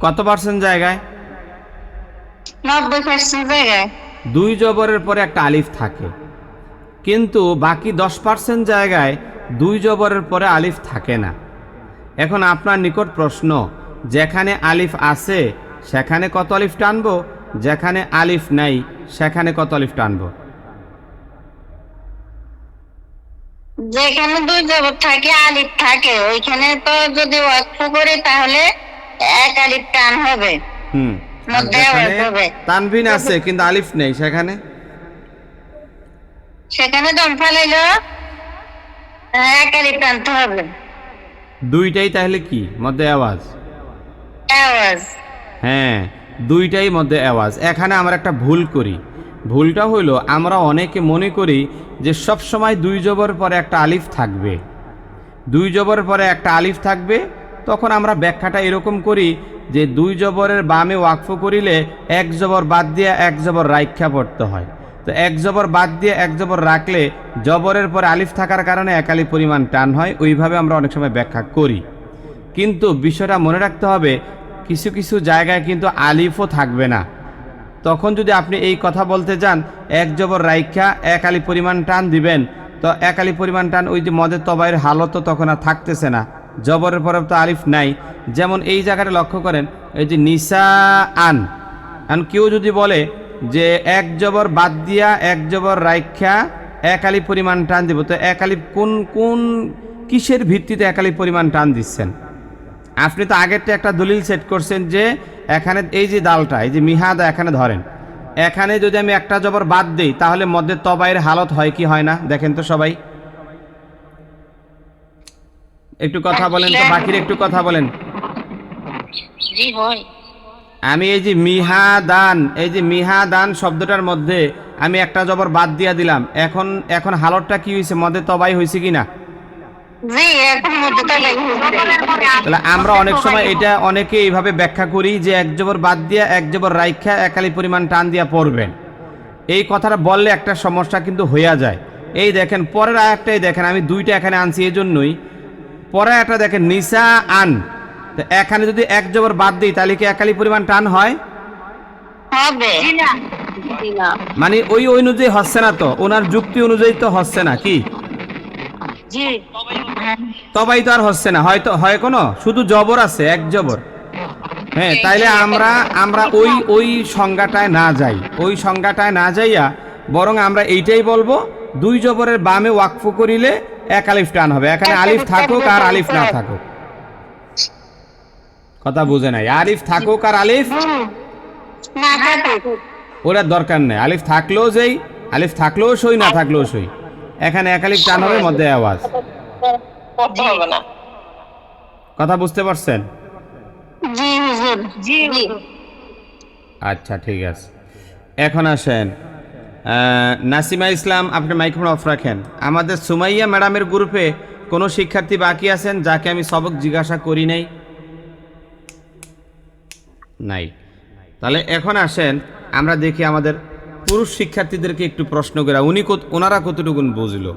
কত পার্সেন্ট জায়গায়? 90% জায়গায়। দুই জবরের পরে একটা আলিফ থাকে, কিন্তু বাকি 10% জায়গায় দুই জবরের পরে আলিফ থাকে না। এখন আপনার নিকট প্রশ্ন, যেখানে আলিফ আছে সেখানে কত আলিফ টানবো, যেখানে আলিফ নাই সেখানে কত আলিফ টানবো? যেখানে দুই জবর থাকে, আলিফ থাকে, ওইখানে তো যদি ওয়াকফ করি তাহলে এক আলিফ টান হবে, হুম। আর মধ্যে যেখানে আওয়াজ হবে। তানবিন আছে কিন্তু আলিফ নেই সেখানে? সেখানে দম ফালাইলো এক আলিফ টানতে হবে। দুইটাই তাহলে কি মধ্যে আওয়াজ? আওয়াজ। হ্যাঁ, দুইটাই মধ্যে আওয়াজ। এখানে আমরা একটা ভুল করি, ভুলটা হইল আমরা অনেকে মনে করি যে সব সময় দুই জবর পরে একটা আলিফ থাকবে, দুই জবর পরে একটা আলিফ থাকবে। তখন আমরা ব্যাখ্যাটা এরকম করি যে দুই জবরের বামে ওয়াকফ করিলে এক জবর বাদ দিয়ে এক জবর রাইখা পড়তে হয়। তো এক জবর বাদ দিয়ে এক জবর রাখলে জবরের পরে আলিফ থাকার কারণে এক আলিফ পরিমাণ টান হয়। ওইভাবে আমরা অনেক সময় ব্যাখ্যা করি, কিন্তু বিষয়টা মনে রাখতে হবে কিছু কিছু জায়গায় কিন্তু আলিফও থাকবে না। তখন যদি আপনি এই কথা বলতে যান এক জবর রাইখা এক আলিফ পরিমাণ টান দিবেন, তো এক আলিফ পরিমাণ টান ওই যে মদের তবাইয়ের হালত তখন আর থাকতেছে না, জবরের পরে তো আলিফ নাই। যেমন এই জায়গাটা লক্ষ্য করেন, এই যে নিসা আন, এখন কেউ যদি বলে যে এক জবর বাদ দিয়া এক জবর রাইখা এক আলিফ পরিমাণ টান দিব, তো এক আলিফ কোন কোন কিসের ভিত্তিতে এক আলিফ পরিমাণ টান দিচ্ছেন? আপনি তো আগেরটা একটা দলিল সেট করছেন যে এখানে এই যে দালটা, এই যে মিহাদা এখানে ধরেন, এখানে যদি আমি একটা জবর বাদ দিই তাহলে মধ্যে তবাইয়ের হালত হয় কি হয় না দেখেন তো সবাই, একটু কথা বলেন তো, বাকির একটু কথা বলেন। জি হয়। আমি এই যে মিহাদান, এই যে মিহাদান শব্দটার মধ্যে আমি একটা জবর বাদ দিয়া দিলাম, এখন এখন হালতটা কি হয়েছে, মধ্যে তবাই হয়েছে কিনা? জি, এখন মধ্যে তবাই হয়েছে। তাহলে আমরা অনেক সময় এটা অনেকে এইভাবে ব্যাখ্যা করি যে এক জবর বাদ দিয়া এক জবর রাইখা এক আলিফ পরিমাণ টান দিয়া পড়বেন। এই কথাটা বললে একটা সমস্যা কিন্তু হইয়া যায়। এই দেখেন পরের আয়াতটাই দেখেন, আমি দুইটা এখানে আনছি এই জন্যই। পরের একটা দেখেন নিসা আন, তো এখানে যদি এক জবর বাদ দিই তাহলে কি এক আলিফ পরিমাণ টান হয়? হবে না, মানে ওই অনুযায়ী হচ্ছে না, তো ওনার যুক্তি অনুযায়ী তো হচ্ছে না কি? জি তবাই তো আর হচ্ছে না, হয়তো হয় কোনো শুধু জবর আছে এক জবর। হ্যাঁ, তাইলে আমরা ওই সংজ্ঞাটায় না যাই, ওই সংজ্ঞাটায় না যাইয়া বরং আমরা এইটাই বলবো দুই জবরের বামে ওয়াকফ করিলে এক আলিফ টান হবে, এখানে আলিফ থাকুক আর আলিফ না থাকুক। কথা বুঝে নাই? আলিফ থাকুক আর আলিফ না থাকুক, ওরা দরকার নেই, আলিফ থাকলেও যেই, আলিফ থাকলেও সই, না থাকলেও সই, এখানে এক আলিফ টান হবে, মধ্যে আওয়াজ। করতে হবে না। কথা বুঝতে পারছেন? জি হুজুর, জি হুজুর। আচ্ছা ঠিক আছে। এখন আসেন নাসিমা ইসলাম, আপনি মাইক্রোফোন অফ রাখেন। আমাদের সুমাইয়া ম্যাডামের গ্রুপে কোনো শিক্ষার্থী বাকি আছেন যাকে আমি সবক জিজ্ঞাসা করি নাই? নাই। তাহলে এখন আসেন আমরা দেখি আমাদের পুরুষ শিক্ষার্থীদেরকে একটু প্রশ্ন করা, ওনারা কতটুকুন বুঝলো।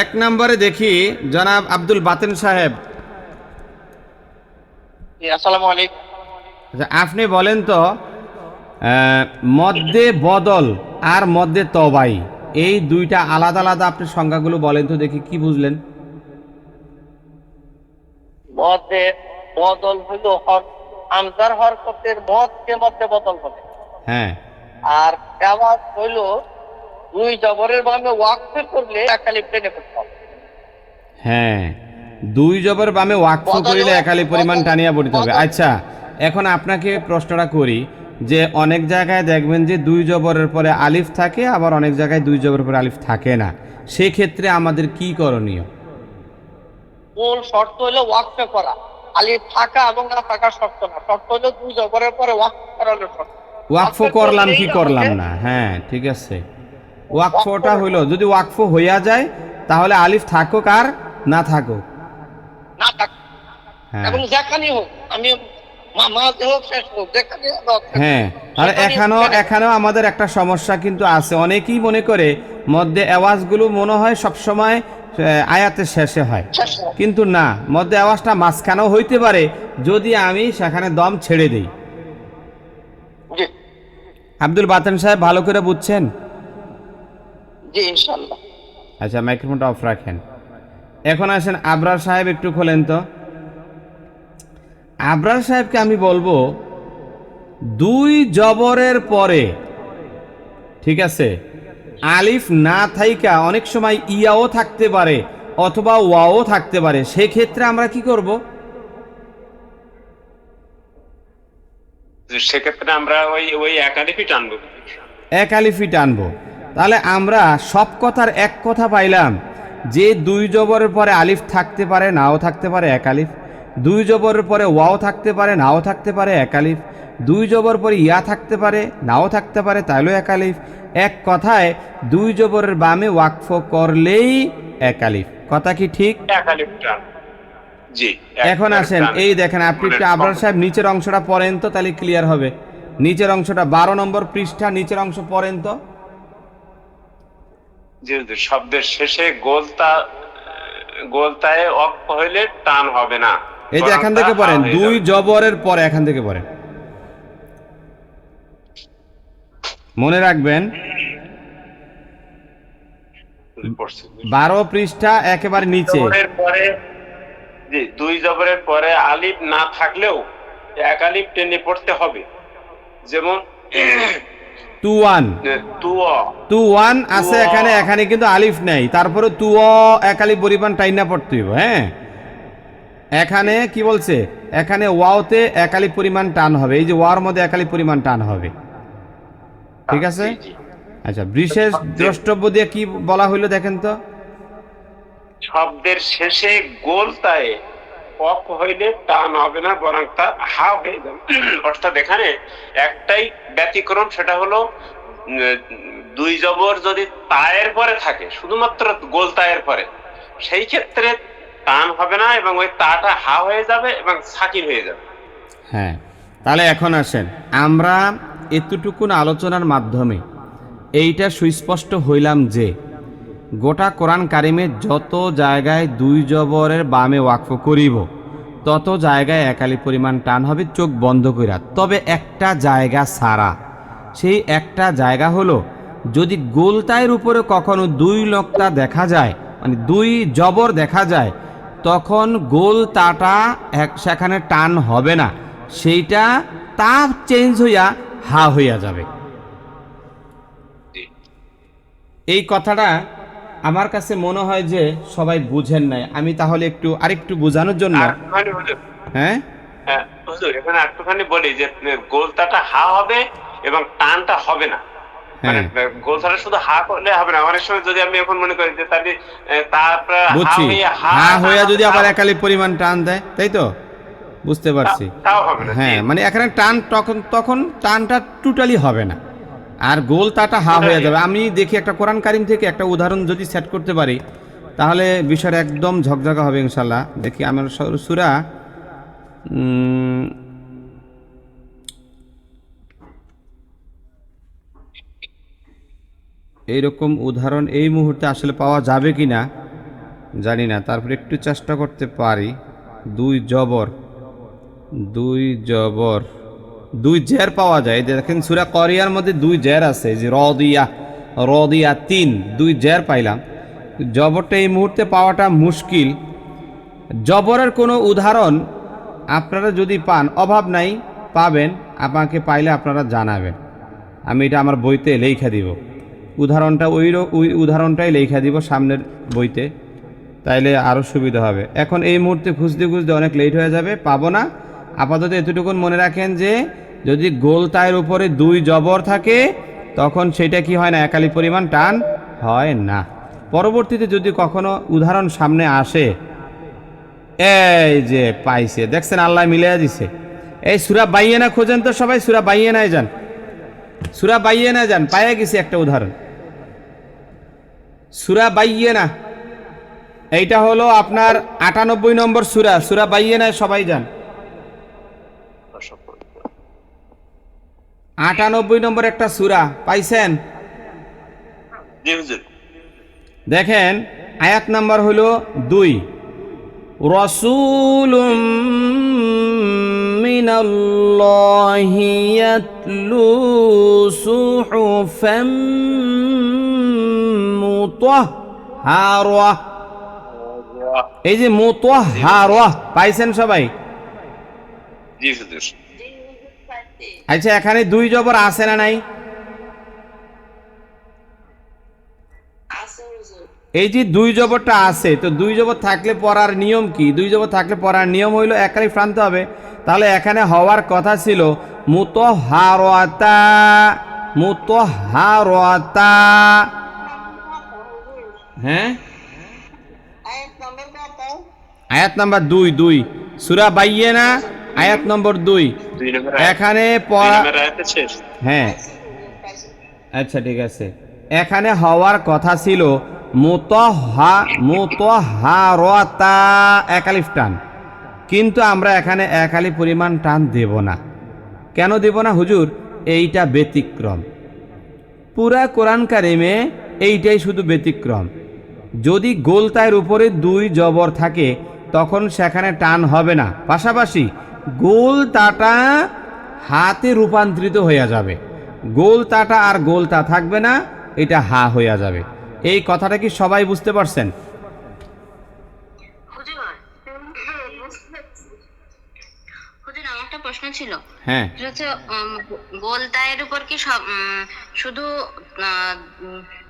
এক নম্বরে দেখি জনাব আব্দুল বাতেন সাহেব, আসসালামু আলাইকুম। আচ্ছা, আপনি বলেন তো মধ্যে বদল আর মধ্যে তবাই এই দুইটা আলাদা আলাদা আপনি সংজ্ঞাগুলো বলেন তো দেখি, কি বুঝলেন? মধ্যে বদল হইলো হামজার হরকতের মধ্যে মধ্যে বদল হবে, হ্যাঁ, আর আওয়াজ হইলো দুই জবরের বামে ওয়াকফ করলে এক আলিফ টেনে পড়তে হবে। হ্যাঁ, দুই জবর বামে ওয়াকফ করিলে এক আলিফ পরিমাণ টানিয়া পড়তে হবে। আচ্ছা, এখন আপনাকে প্রশ্নটা করি যে অনেক জায়গায় দেখবেন যে দুই জবরের পরে আলিফ থাকে, আবার অনেক জায়গায় দুই জবরের পরে আলিফ থাকে না, সেক্ষেত্রে আমাদের কি করণীয়? মূল শর্ত হলো ওয়াকফ করা, আলিফ থাকা এবং না থাকা শর্ত না, শর্ত হলো দুই জবরের পরে ওয়াকফ করা হলো শর্ত। ওয়াকফ করলাম কি করলাম না, হ্যাঁ ঠিক আছে। ওয়াকফটা হইলো, যদি ওয়াকফ হইয়া যায় তাহলে আলিফ থাকুক আর না থাকুক, না থাক হ্যাঁ এবং যেখানেই হোক, আমি মাঝে হোক শেষ হোক, যেখানে হোক। হ্যাঁ। তাহলে এখানেও আমাদের একটা সমস্যা কিন্তু আছে, অনেকেই মনে করে মধ্যে আওয়াজগুলো মনে হয় সবসময় আয়াতের শেষে হয়, কিন্তু না, মধ্যে আওয়াজটা মাঝখানেও হইতে পারে যদি আমি সেখানে দম ছেড়ে দিই। জি আব্দুল বাতেন সাহেব ভালো করে বুঝছেন? জি ইনশাআল্লাহ। আচ্ছা, মাইক্রোফোনটা অফ রাখেন। এখন আসেন আবরার সাহেব, একটু খোলেন তো। আবরার সাহেবকে আমি বলবো দুই জবরের পরে, ঠিক আছে, আলিফ না থাইকা অনেক সময় ইয়াও থাকতে পারে অথবা ওয়াও থাকতে পারে, সেক্ষেত্রে আমরা কি করব? সেক্ষেত্রে আমরা ওই এক আলিফই টানবো, এক আলিফই টানবো। তাহলে আমরা সব কথার এক কথা পাইলাম যে দুই জবরের পরে আলিফ থাকতে পারে, নাও থাকতে পারে এক আলিফ, দুই জবরের পরে ওয়াও থাকতে পারে, নাও থাকতে পারে এক আলিফ, দুই জবর পরে ইয়া থাকতে পারে, নাও থাকতে পারে, তাইলেও এক আলিফ। এক কথায় দুই জবরের বামে ওয়াকফ করলেই এক আলিফ। কথা কি ঠিক? এক আলিফ টান। জি। এখন আসেন, এই দেখেন, আপনি একটু আবরার সাহেব নিচের অংশটা পড়েন তো, তাহলে ক্লিয়ার হবে। নিচের অংশটা 12 নম্বর পৃষ্ঠা, নিচের অংশ পড়েন তো। যে শব্দের শেষে গোলতায় অক্ষ হইলে টান হবে না। এই যে এখান থেকে পড়েন, দুই জবরের পরে এখান থেকে পড়েন, মনে রাখবেন পড়ছে 12 পৃষ্ঠা একেবারে নিচে। জবরের পরে, জি, 2 জবরের পরে আলিফ না থাকলেও এক আলিফ টেনে পড়তে হবে। যেমন তুয়ান, তুয়ান আছে এখানে, এখানে কিন্তু আলিফ নাই, তারপরে তুয়া এক আলিফ পরিমাণ টাইনা পড়তে হইব। হ্যাঁ, এখানে কি বলছে, এখানে ওয়াওতে এক আলিফ পরিমাণ টান হবে, এই যে ওয়ার মধ্যে এক আলিফ পরিমাণ টান হবে। ঠিক আছে? আচ্ছা, বিশেষ দ্রষ্টব্য দিয়ে কি বলা হইলো দেখেন তো। শব্দের শেষে গোলতায় অফ হইলে টান হবে না, বরং তা হা হয়ে যাবে। অর্থাৎ এখানে একটাই ব্যতিক্রম, সেটা হলো 2 জবর যদি তায়ের পরে থাকে, শুধুমাত্র গোল তায়ের পরে, সেই ক্ষেত্রে টান হবে না এবং ওই তাটা হা হয়ে যাবে এবং সাকিন হয়ে যাবে। হ্যাঁ, তাহলে এখন আসেন আমরা এতটুকুন আলোচনার মাধ্যমে এইটা সুস্পষ্ট হইলাম যে গোটা কোরআন কারিমে যত জায়গায় 2 জবরের বামে ওয়াকফ করিব তত জায়গায় এক আলিফ পরিমাণ টান হবে চোখ বন্ধ কইরা। তবে একটা জায়গা ছাড়া, সেই একটা জায়গা হলো যদি গোলতায়ের উপরে কখনো 2 নোক্তা দেখা যায়, মানে 2 জবর দেখা যায়, তখন গোল তাটা সেখানে টান হবে না, সেইটা তা চেঞ্জ হইয়া হা হইয়া যাবে। এই কথাটা আমার কাছে মনে হয় যে সবাই বুঝেন নাই, আমি তাহলে একটু আরেকটু বোঝানোর জন্য, হ্যাঁ হুজুর এখানে একটুখানি বলি যে গোলতাটা হা হবে এবং টানটা হবে না। মানে গোলতাটা শুধু হা করলে হবে না, অনেক সময় যদি আমি এখন মনে করি যে তাহলে তারপরে বুঝছি, হা হইয়া যদি আবার এক আলিফ পরিমাণ টান দেয়, তাই তো বুঝতে পারছি। তাও হবে না। হ্যাঁ, মানে এখানে টান তখন টানটা টোটালি হবে না, আর গোল তাটা হা হয়ে যাবে। আমি দেখি একটা কোরআন কারিম থেকে একটা উদাহরণ যদি সেট করতে পারি তাহলে বিষয়টা একদম ঝকঝকা হবে ইনশাল্লাহ। দেখি আমার সূরা এইরকম উদাহরণ এই মুহূর্তে আসলে পাওয়া যাবে কি না জানি না, তারপরে একটু চেষ্টা করতে পারি। 2 জবর 2 জের পাওয়া যায়, দেখেন সূরা করিয়ার মধ্যে 2 জের আছে, যে রদিয়া 3, 2 জের পাইলাম। জবরটা এই মুহূর্তে পাওয়াটা মুশকিল। জবরের কোনো উদাহরণ আপনারা যদি পান, অভাব নাই, পাবেন, আমাকে পাইলে আপনারা জানাবেন, আমি এটা আমার বইতে লেখা দিব উদাহরণটা, ওই উদাহরণটাই লেখা দিব সামনের বইতে, তাইলে আরও সুবিধা হবে। এখন এই মুহূর্তে খুঁজতে অনেক লেট হয়ে যাবে, পাবো না। আপাতত এতটুকুন মনে রাখেন যে যদি গোল তায়ের উপরে 2 জবর থাকে তখন সেটা কি হয় না, এক আলিফ পরিমাণ টান হয় না। পরবর্তীতে যদি কখনো উদাহরণ সামনে আসে, এই যে পাইছে, দেখছেন আল্লাহ মিলিয়ে দিছে। এই সূরা বাইয়িনা খোঁজেন তো সবাই, সূরা বাইয়িনায় যান, সূরা বাইয়িনায় যান, পাইয়া গেছি একটা উদাহরণ। সূরা বাইয়িনা, এইটা হলো আপনার 98 নম্বর সূরা, সূরা বাইয়িনায় সবাই যান। 98 নম্বর একটা সূরা পাইছেন? জি হুজুর। দেখেন আয়াত নাম্বার হলো 2, রাসূলুম মিনাল্লাহি ইয়াতলু সুহুফাম মুতাহহারা। এই যে মুতাহহারা পাইছেন সবাই? জি হুজুর। আচ্ছা, এখানে 2 জবর আছে না নাই? এই যে 2 জবরটা আছে, তো 2 জবর থাকলে পড়ার নিয়ম কি? 2 জবর থাকলে পড়ার নিয়ম হইলো এক আলিফ টানতে হবে। তাহলে এখানে হওয়ার কথা ছিল মুতাহহারাতা, মুতাহহারাতা। হ্যাঁ, আয়াত নাম্বার 2 সূরা বাইয়িনা আয়াত নম্বর 2 এখানে পড়া। হ্যাঁ, আচ্ছা ঠিক আছে। এখানে হওয়ার কথা ছিল মুতাহহারাতা এক আলিফ টান, কিন্তু আমরা এখানে এক আলিফ পরিমাণ টান দেব না। কেন দেব না হুজুর? এইটা ব্যতিক্রম, পুরা কোরআন কারিমে এইটাই শুধু ব্যতিক্রম। যদি গোলতায়ের উপরে 2 জবর থাকে তখন সেখানে টান হবে না, পাশাপাশি গোল তাটা হাতে রূপান্তরিত হয়ে যাবে, গোল তাটা আর গোলতা থাকবে না, এটা হা হয়ে যাবে। এই কথাটা কি সবাই বুঝতে পারছেন? হুজুর হুজুর আমার একটা প্রশ্ন ছিল। হ্যাঁ, সেটা হচ্ছে গোল তায়ের উপর কি সব শুধু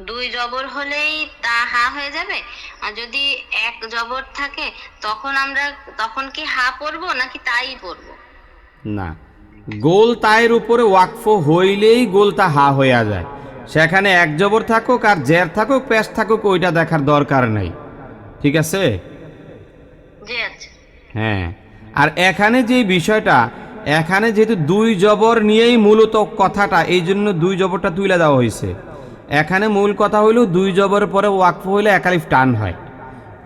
দুই জবর হলেই তা হা হয়ে যাবে, আর যদি এক জবর থাকে তখন কি হা পড়বো নাকি তাই পড়বো? না, গোল তায়ের উপরে ওয়াকফ হইলেই গোলতা হা হইয়া যায়। সেখানে এক জবর থাকুক আর জের থাকুক পেশ থাকুক ওইটা দেখার দরকার নেই, ঠিক আছে? জি আচ্ছা। হ্যাঁ, আর এখানে যে বিষয়টা, এখানে যেহেতু দুই জবর নিয়েই মূলত কথাটা, এই জন্য দুই জবরটা তুলে দেওয়া হয়েছে। এখানে মূল কথা হইল দুই জবরের পরে ওয়াকফ হইলে একালিফ টান হয়,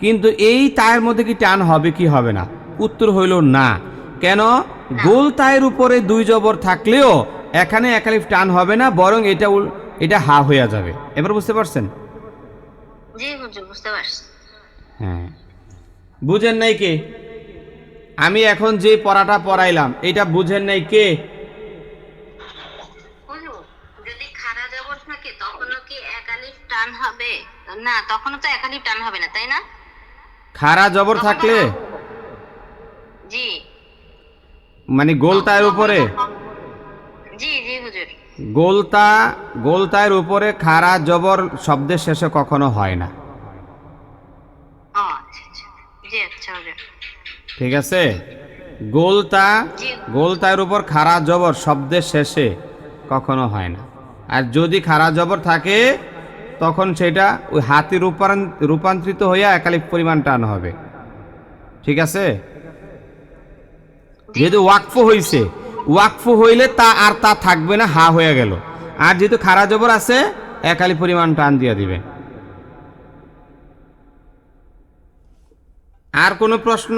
কিন্তু এই তায়ের মধ্যে কি টান হবে কি হবে না? উত্তর হইল না। কেন? গোল তায়ের উপরে দুই জবর থাকলেও এখানে একালিফ টান হবে না, বরং এটা হা হইয়া যাবে। এবার বুঝতে পারছেন? জি হুজুর বুঝতে পারছি। হ্যাঁ, বুঝেন নাই কে? আমি এখন যে পড়াটা পড়াইলাম এটা বুঝেন নাই কে? হুজুর যদি খাড়া জবর থাকে তখনও কি এক আলিফ টান হবে? না, তখনও তো এক আলিফ টান হবে না, তাই না? খাড়া জবর থাকলে জি মানে গোলতায়ের উপরে, জি জি হুজুর। গোলতায়ের উপরে খাড়া জবর শব্দের শেষে কখনো হয় না, ও আচ্ছা আচ্ছা। জি আচ্ছা হুজুর। ঠিক আছে? গোলতায়ের উপর খাড়া জবর শব্দের শেষে কখনো হয় না। আর যদি খাড়া জবর থাকে তখন সেটা ওই হাতি রূপান্তরিত হইয়া একালিফ পরিমাণ টান হবে, ঠিক আছে? যেহেতু ওয়াকফ হইছে, ওয়াকফ হইলে তা থাকবে না, হা হয়ে গেল। আর যেহেতু খাড়া জবর আছে একালি পরিমাণ টান দিয়ে দিবে। আর কোনো প্রশ্ন?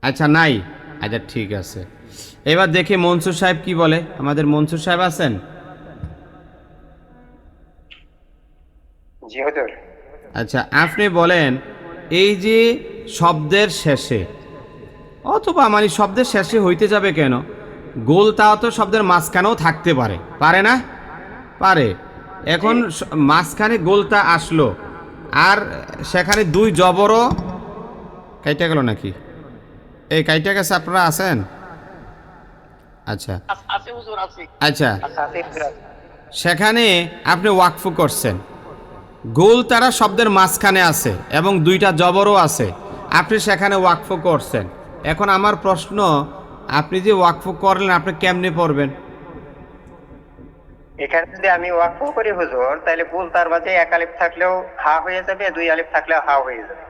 আচ্ছা নাই, আচ্ছা ঠিক আছে। এবার দেখি মনসুর সাহেব কি বলে। আমাদের মনসুর সাহেব আছেন? জি হুজুর। আচ্ছা, আপনি বলেন এই যে শব্দের শেষে, অথবা মানে শব্দের শেষে হইতে যাবে কেন, গোলতা তো শব্দের মাঝখানেও থাকতে পারে, পারে না? পারে। এখন মাঝখানে গোলতা আসলো আর সেখানে দুই জবরও কাইটা গেল নাকি? এই কাইটা গেছে, আপনারা আছেন? আচ্ছা আচ্ছা, সেখানে আপনি ওয়াকফ করছেন, গোল তারা শব্দের মাঝখানে আছে এবং দুইটা জবরও আছে, আপনি সেখানে ওয়াকফ করছেন। এখন আমার প্রশ্ন, আপনি যে ওয়াকফ করলেন আপনি কেমনে পড়বেন? এখানে যদি আমি ওয়াকফ করি হুজুর, তাহলে গোল তার মাঝে এক আলিফ থাকলেও হা হয়ে যাবে, দুই আলিফ থাকলেও হা হয়ে যাবে।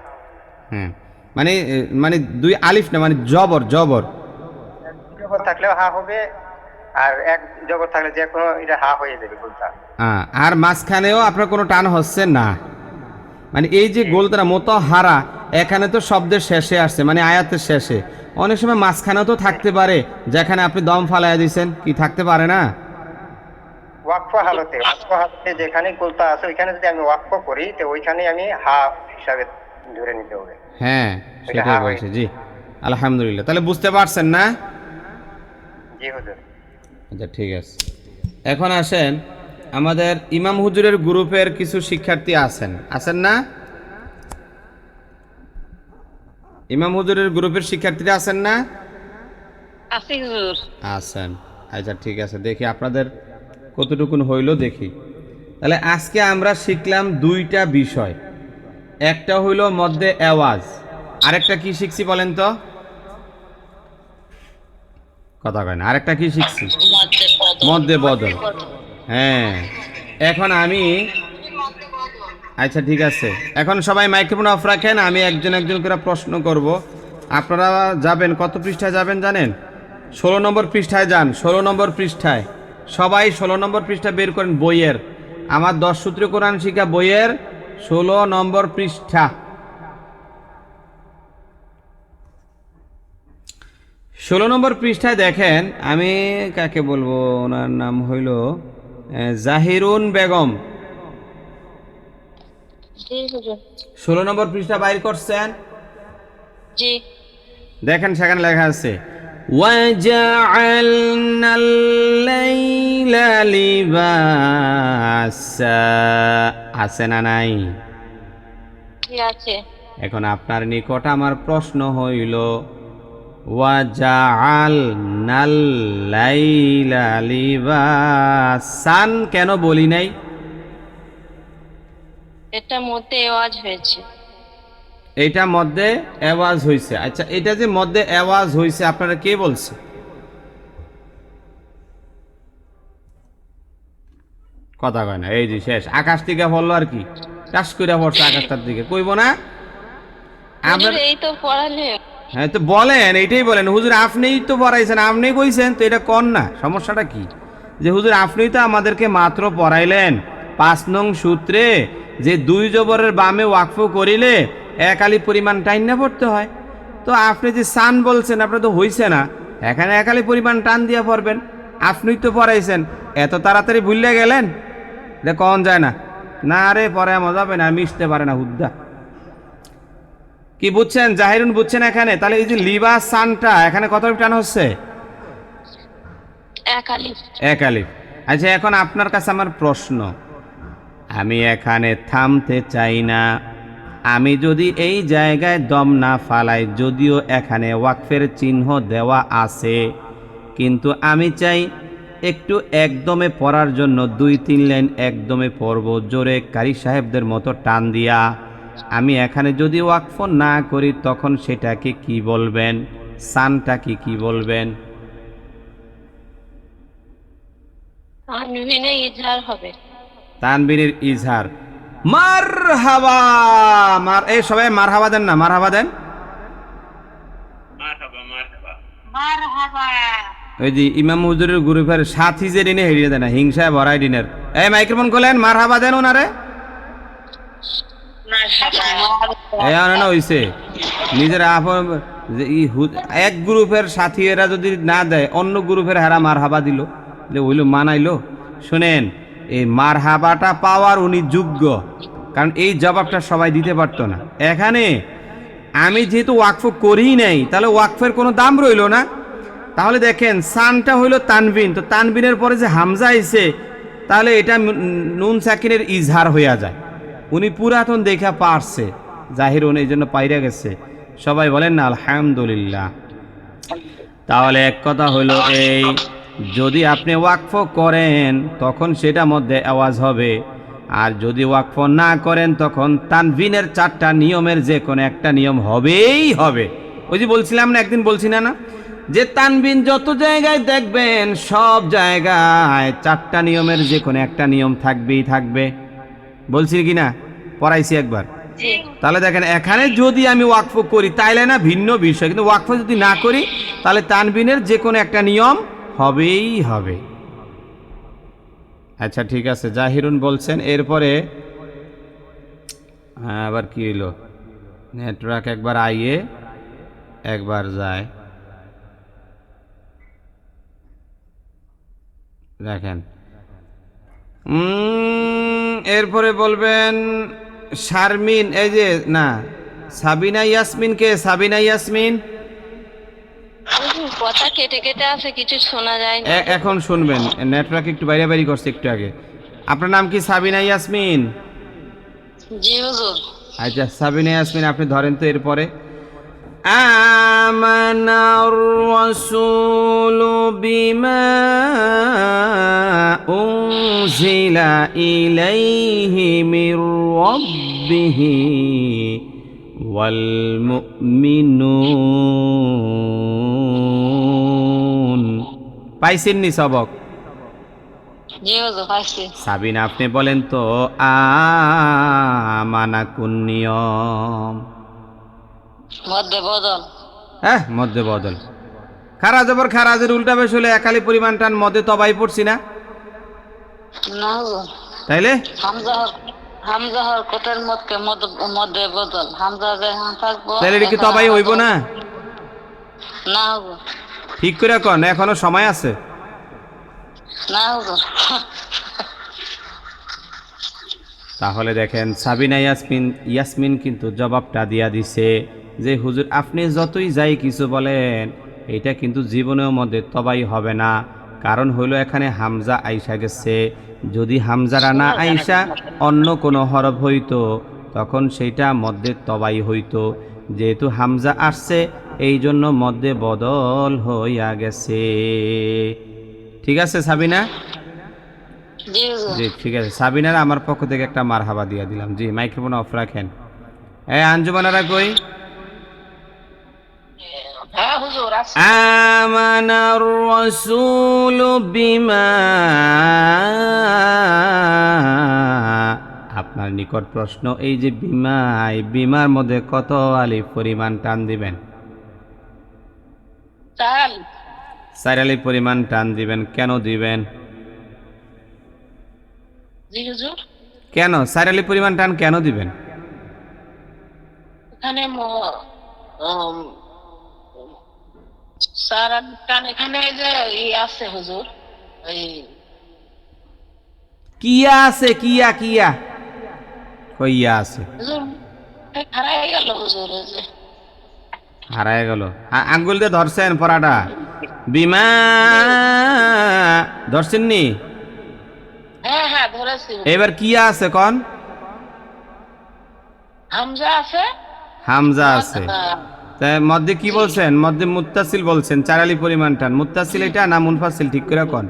হ্যাঁ, মানে দুই আলিফ না, মানে জবর জবর জবর থাকলেও হা হবে, আর এক জবর থাকলে যে কোনো এটা হা হয়ে যাবে গোলতা। হ্যাঁ, আর মাঝখানেও আপনার কোনো টান হচ্ছে না। মানে এই যে গোলতারা মতো হারা, এখানে তো শব্দের শেষে আসছে, মানে আয়াতের শেষে। অনেক সময় মাঝখানেও তো থাকতে পারে, যেখানে আপনি দম ফালাইয়া দিয়েছেন, কি থাকতে পারে না? ওয়াকফ হালতে যেখানে গোলতা আছে ওইখানে যদি আমি ওয়াকফ করি তো ওইখানে আমি হা হিসাবে ধরে নিতে হবে। হ্যাঁ, সেটাই বলছে। জি আলহামদুলিল্লাহ, তাহলে বুঝতে পারছেন না? জি হুজুর। আচ্ছা ঠিক আছে। এখন আসেন, আমাদের ইমাম হুজুরের গ্রুপের কিছু শিক্ষার্থী আছেন না? ইমাম হুজুরের গ্রুপের শিক্ষার্থীরা আছেন না? আছেন। আচ্ছা ঠিক আছে, দেখি আপনাদের কতটুকুন হইল দেখি। তাহলে আজকে আমরা শিখলাম দুইটা বিষয়, একটা হইল মধ্যে আওয়াজ, আরেকটা কি শিখছি বলেন তো? কথা কয় না, আরেকটা কি শিখছি? মধ্যে বদল। হ্যাঁ, এখন আমি, আচ্ছা ঠিক আছে, এখন সবাই মাইক্রোফোন অফ রাখেন, আমি একজন একজন করে প্রশ্ন করব। আপনারা যাবেন কত পৃষ্ঠায় যাবেন জানেন? 16 নম্বর পৃষ্ঠায় যান। 16 নম্বর পৃষ্ঠায় সবাই 16 নম্বর পৃষ্ঠা বের করেন বইয়ের, আমার 10 সূত্র কোরআন শিক্ষা বইয়ের 16 নম্বর পৃষ্ঠা। 16 নম্বর পৃষ্ঠায় দেখেন, আমি কাকে বলবো, ওনার নাম হইল জাহিরুন বেগম। 16 নম্বর পৃষ্ঠা বাইর করছেন? জি। দেখেন সেখানে লেখা আছে, وجعلنا الليل لباسا আছে না নাই? কি আছে? এখন আপনার নিকট আমার প্রশ্ন হইল ওয়াজআলনাল লাইলা লিবাসান কেন বলি নাই? এটা মধ্যে আওয়াজ হয়েছে। এইটা মধ্যে আওয়াজ হইছে। আচ্ছা, এটা যে মধ্যে আওয়াজ হইছে আপনারা কে বলছে? কথা কয় না। এই যে শেষ, আকাশ থেকে পড়লো আর কি, টাস করে পড়ছে আকাশটার দিকে, কইব না? আপনার হুজুর, এই তো পড়ালে। হ্যাঁ তো বলেন, এইটাই বলেন হুজুর আপনিই তো পড়াইছেন, আপনিই কইছেন, তো এটা কর না। সমস্যাটা কি? যে হুজুর আপনিই তো আমাদেরকে মাত্র পড়াইলেন 5 নং সূত্রে যে 2 জবরের বামে ওয়াকফ করিলে 1 আলিফ পরিমাণ টাইন না পড়তে হয়। তো আপনি যে সান বলছেন, আপনার তো হইছে না, এখানে 1 আলিফ পরিমাণ টান দিয়া পড়বেন। আপনিই তো পড়াইছেন, এত তাড়াতাড়ি ভুলে গেলেন? এটা কন যায় না? না রে, পরে মজা হবে না, মিশতে পারে না হুদ্দা। কি বুঝছেন জাহিরুন, বুঝছেন এখানে? তাহলে এই যে লিবাস সানটা এখানে কত টান হচ্ছে? 1 আলিফ। 1 আলিফ। আচ্ছা, এখন আপনার কাছে আমার প্রশ্ন, আমি এখানে থামতে চাই না। আমি যদি এই জায়গায় দম না ফালাই, যদিও এখানে ওয়াকফের চিহ্ন দেওয়া আছে, কিন্তু আমি চাই একটু একদমে পড়ার জন্য 2-3 লাইন একদমে পড়ব, জোরে কারি সাহেবদের মতো টান দিয়া। আমি এখানে যদি ওয়াকফ না করি তখন সেটাকে কি বলবেন? সানটাকে কি বলবেন? তানবিনে ইজহার হবে। তানবিনের ইজহার। মারহাবা। এই সবাই মারহাবা দেন না, মারহাবা দেন। মারহাবা মারহাবা। মারহাবা। ওই যে ইমাম হুজুরের গ্রুপের সাথী যে দিনে হেরিয়ে দেন, হিংসায় ভরাই দিনের। এই মাইক্রোফোন খোলেন, মারহাবা দেন ওনারে। না হইছে নিজের এক গ্রুপের সাথী এরা যদি না দেয়, অন্য গ্রুপের হারা মারহাবা দিল, হইল মানাইলো। শুনেন, এই মারহাবাটা পাওয়ার উনি যোগ্য, কারণ এই জবাবটা সবাই দিতে পারতো না। এখানে আমি যেহেতু ওয়াকফ করি নাই, তাহলে ওয়াকফের কোনো দাম রইল না। তাহলে দেখেন সানটা হইল তানবিন, তো তানবিনের পরে যে হামজা আইছে, তাহলে এটা নুন সাকিনের ইজহার হইয়া যায়। উনি পুরাতন দেখা পারছে, জাহির উনি এই জন্য পাইরা গেছে। সবাই বলেন না আলহামদুলিল্লাহ। তাহলে এক কথা হইল এই, যদি আপনি ওয়াকফ করেন তখন সেটা মধ্যে আওয়াজ হবে, আর যদি ওয়াকফ না করেন তখন তানবিনের 4টা নিয়মের যে কোনো একটা নিয়ম হবেই হবে। ওই যে বলছিলাম না, একদিন বলছি না যে তানবিন যত জায়গায় দেখবেন সব জায়গায় 4টা নিয়মের যে কোনো একটা নিয়ম থাকবেই থাকবে। বলছি কি না? পড়াইছি একবার। তাহলে দেখেন এখানে যদি আমি ওয়াকফ করি তাইলে না ভিন্ন বিষয়, কিন্তু ওয়াকফ যদি না করি তাহলে তানবিনের যে কোনো একটা নিয়ম হবেই হবে। আচ্ছা ঠিক আছে, জাহিরুন বলছেন। এরপরে আবার কি হইলো, নেটওয়ার্ক একবার আইয়ে একবার যায়। দেখেন এরপরে বলবেন শারমিন, এই যে না সাবিনা ইয়াসমিন। কে সাবিনা ইয়াসমিন? কথা কেটে কেটে আছে, কিছু শোনা যায় না। এখন শুনবেন, নেটওয়ার্ক একটু বাইরে বাইরে করছে একটু আগে। আপনার নাম কি সাবিনা ইয়াসমিন? জি হুজুর। আচ্ছা সাবিনা ইয়াসমিন, আপনি ধরেন তো এরপরে আমানার রাসূলু বিমা উনজিলা ইলাইহি মির রাব্বিহি ওয়াল মুমিনুন। পাইছেন নি সবক? জি হুজুর, পাইছি। সাবিনা আপনি বলেন তো আমানা কোন নিয়ম? মধ্যে বদল। হ্যাঁ মধ্যে বদল। খারা জবর খারাজের উল্টা বেশ হলে 1 আলিফ পরিমাণ টান মধ্যে তবাই পড়ছি না? না হুজুর, তাইলে হামজা হরকতের মধ্যে বদল। হামজা যখন থাকবো তাইলে এটা কি তবাই হইব না? না হুজুর। ঠিক করে কন, এখনো সময় আছে। না হুজুর। তাহলে দেখেন সাবিনা ইয়াসমিন কিন্তু জবাবটা দিয়া দিছে যে হুজুর আপনি যতই যাই কিছু বলেন, এটা কিন্তু জীবনেও মধ্যে তবাই হবে না। কারণ হইল এখানে হামজা আইসা গেছে। যদি হামজারা না আইসা অন্য কোনো হরফ হইতো তখন সেইটা মধ্যে তবাই হইতো। যেহেতু হামজা আসছে এই জন্য মধ্যে বদল হইয়া গেছে। ঠিক আছে সাবিনা? জি হুজুর। জি ঠিক আছে। সাবিনার আমার পক্ষ থেকে একটা মারহাবা দিয়ে দিলাম। জি মাইক্রোফোন অফ রাখেন। আঞ্জুমানারা কই? হ্যাঁ হুজুর আছে। আমানার রাসূলু বিমা, আপনার নিকট প্রশ্ন, এই যে বিমা, এই বিমার মধ্যে কত আলিফ পরিমাণ টান দিবেন? চাল 4 আলিফ পরিমাণ টান দিবেন। কেন দিবেন? জি হুজুর। কেন 4 আলিফ পরিমাণ টান কেন দিবেন? এখানে স্যার টান এখানে যে আছে হুজুর, ওই কিয়া আছে, কিয়া কিয়া কইয়া আছে, হুজুর হারাই গেল হুজুর। ওই যে হারায় গেল। আঙ্গুল দিয়ে ধরছেন পরাটা? বিমা ধরছেন নি? হ্যাঁ হ্যাঁ ধরেছি হুজুর। এবার কিয়া আছে কন? হামজা আছে। হামজা আছে। তা মধ্যে কি বলছেন? মধ্যে মুত্তাসিল বলছেন, 4 আলিফ পরিমাণ টান। মুত্তাসিল এটা না মুনফাসিল? ঠিক করে কন।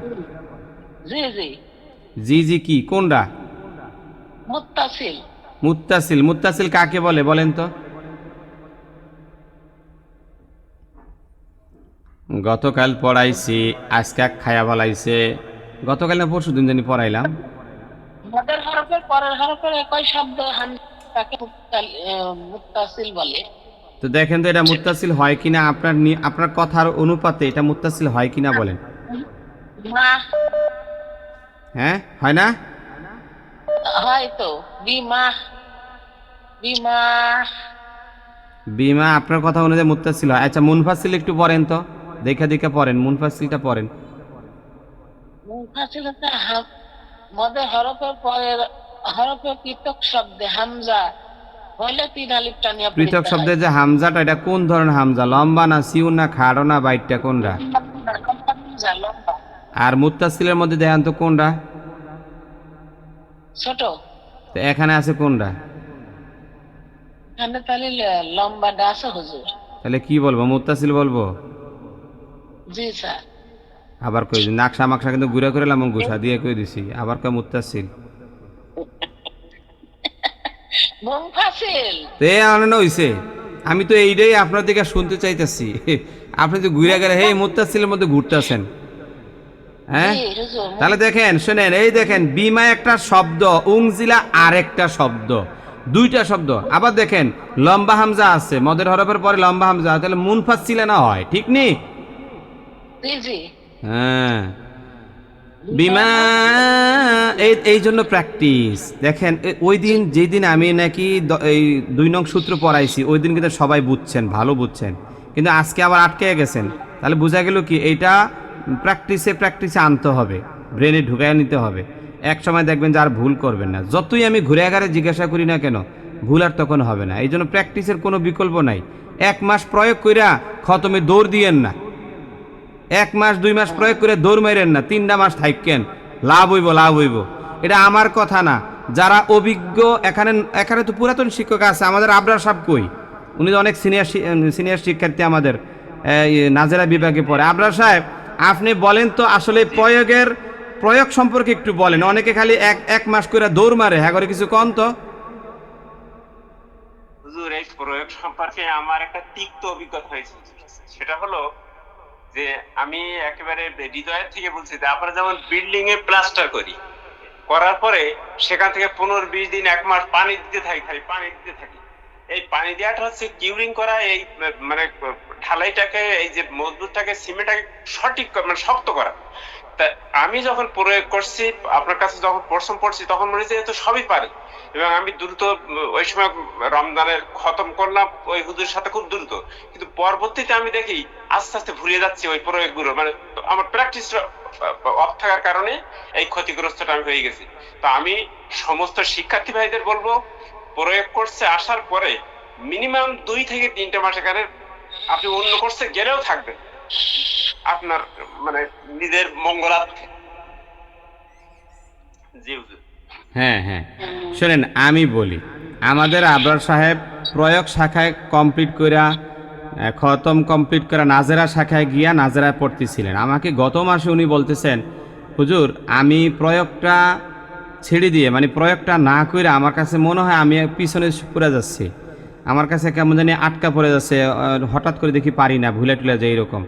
জি জি জি জি কি কোনটা? মুত্তাসিল। মুত্তাসিল। মুত্তাসিল কাকে বলে বলেন তো? গতকাল পড়াইছি, আজকে খায়া বলাইছে। গতকাল না পরশু দিন জানি পড়াইলাম। মদের হরফের পরের হরফের একই শব্দ হামজাকে মুত্তাসিল বলে। তো দেখেন তো এটা মুত্তাসিল হয় কিনা, আপনার কথার অনুপাতে এটা মুত্তাসিল হয় কিনা বলেন। মা হ্যাঁ হয় না? হয়তো বিমা বিমা বিমা আপনার কথা অনুযায়ী মুত্তাসিল হয়। আচ্ছা মুনফাসিল একটু পড়েন তো, দেখে দেখে পড়েন, মুনফাসিলটা পড়েন। মুনফাসিল হচ্ছে মদের হরফের পরের হরফের পৃথক শব্দে হামজা হইলে 3 আলিফ টানিয়া পড়িতে পৃথক হয়। শব্দে যে হামজাটা, এটা কোন ধরনের হামজা? লম্বা না সিউন না খাড়ো না বাইটটা কোনটা? হামজা লম্বা আর মুত্তাসিলের মধ্যে দেখেন তো কোনটা? ছোট। তো এখানে আছে কোনটা? এখানে তাহলে লম্বাটা আছে হুজুর। তাহলে কি বলবো? মুত্তাসিল বলবো? জি স্যার। আবার কই নাকশা মাকশা কিন্তু ঘুরে করে লাম গুছা দিয়ে কই দিছি, আবার কই মুত্তাসিল। মুনফাসিল তে আনন্দ হইছে। আমি তো এইটাই আপনার দিকে শুনতে চাইতেছি। আপনি তো ঘুরে গেলে এই মুত্তাসিলের মধ্যে ঘুরতেছেন। হ্যাঁ জি হুজুর। তাহলে দেখেন শুনেন, এই দেখেন বিমা একটা শব্দ, উংজিলা আরেকটা শব্দ, দুইটা শব্দ। আবার দেখেন লম্বা হামজা আছে, মদের হরফের পরে লম্বা হামজা, তাহলে মুনফাসিলে না হয়, ঠিক নি? জি জি হ্যাঁ বিমা, এই জন্য প্র্যাকটিস। দেখেন ওই দিন যেদিন আমি নাকি এই 2 নং সূত্র পড়াইছি, ওই দিন কিন্তু সবাই বুঝছেন, ভালো বুঝছেন, কিন্তু আজকে আবার আটকে গেছেন। তাহলে বোঝা গেল কি এইটা প্র্যাকটিসে আনতে হবে, ব্রেনে ঢুকায় নিতে হবে। এক সময় দেখবেন যে আর ভুল করবেন না। যতই আমি ঘুরে আগারে জিজ্ঞাসা করি না কেন, ভুল আর তখন হবে না। এই জন্য প্র্যাকটিসের কোনো বিকল্প নাই। 1 মাস প্রয়োগ কইরা খতমে দৌড় দিয়েন না। 1 মাস 2 মাস প্রয়োগ করে দৌড় মাইরেন না, 3টা মাস থাকেন, লাভ হইব। এটা আমার কথা না, যারা অভিজ্ঞ, এখানে তো পুরাতন শিক্ষক আছে। আমাদের আবরার সাহেব কই, উনি তো অনেক সিনিয়র শিক্ষার্থী আমাদের নাজেরা বিভাগে পড়ে। আবরার সাহেব আপনি বলেন তো আসলে প্রয়োগ সম্পর্কে একটু বলেন। অনেকে খালি এক মাস করে দৌড় মারে, হ্যাঁ করে কিছু কন তো। হুজুর এই প্রয়োগ সম্পর্কে আমার একটা তিক্ত অভিজ্ঞতা হয়েছে। সেটা হলো যে আমি একেবারে হৃদয়ের থেকে বলছি যে আমরা যেমন বিল্ডিং এ প্লাস্টার করার পরে সেখান থেকে 15-20 দিন 1 মাস পানি দিতে থাকি, খালি পানি দিতে থাকি। এই পানি দেওয়াটা হচ্ছে কিউরিং করা, এই মানে ঢালাইটাকে, এই যে মজবুতটাকে, সিমেন্টটাকে সঠিক মানে শক্ত করা। তা আমি যখন প্রয়োগ করছি, আপনার কাছে যখন প্রশ্ন পড়ছি, তখন মনে হচ্ছে তো সবই পারি। এবং আমি দ্রুত ওই সময় রমজানের খতম করলাম ওই হুজুরের সাথে খুব দ্রুত, কিন্তু পরবর্তীতে আমি দেখি আস্তে আস্তে ভুলিয়ে যাচ্ছি ওই প্রয়োগগুলো। মানে আমার প্র্যাকটিস অফ থাকার কারণে এই ক্ষতিগ্রস্তটা আমি হয়ে গেছি। তো আমি সমস্ত শিক্ষার্থী ভাইদের বলবো, প্রয়োগ করছে আসার পরে মিনিমাম 2 থেকে 3টা মাস এখানে আপনি অন্য কোর্সে গেলেও থাকবেন, আপনার মানে নিজের মঙ্গলার্থে। জি হুজুর। হ্যাঁ হ্যাঁ, শোনেন আমি বলি, আমাদের আবরার সাহেব প্রয়োগ শাখায় কমপ্লিট করা, খতম কমপ্লিট করা, নাজেরা শাখায় গিয়া নাজেরা পড়তেছিলেন। আমাকে গত মাসে উনি বলতেছেন, হুজুর আমি প্রয়োগটা ছেড়ে দিয়ে, মানে প্রয়োগটা না করে আমার কাছে মনে হয় আমি পিছনে পড়ে যাচ্ছি, আমার কাছে কেমন জানি আটকা পড়ে যাচ্ছে, হঠাৎ করে দেখি পারি না, ভুলে টুলে যায় এরকম।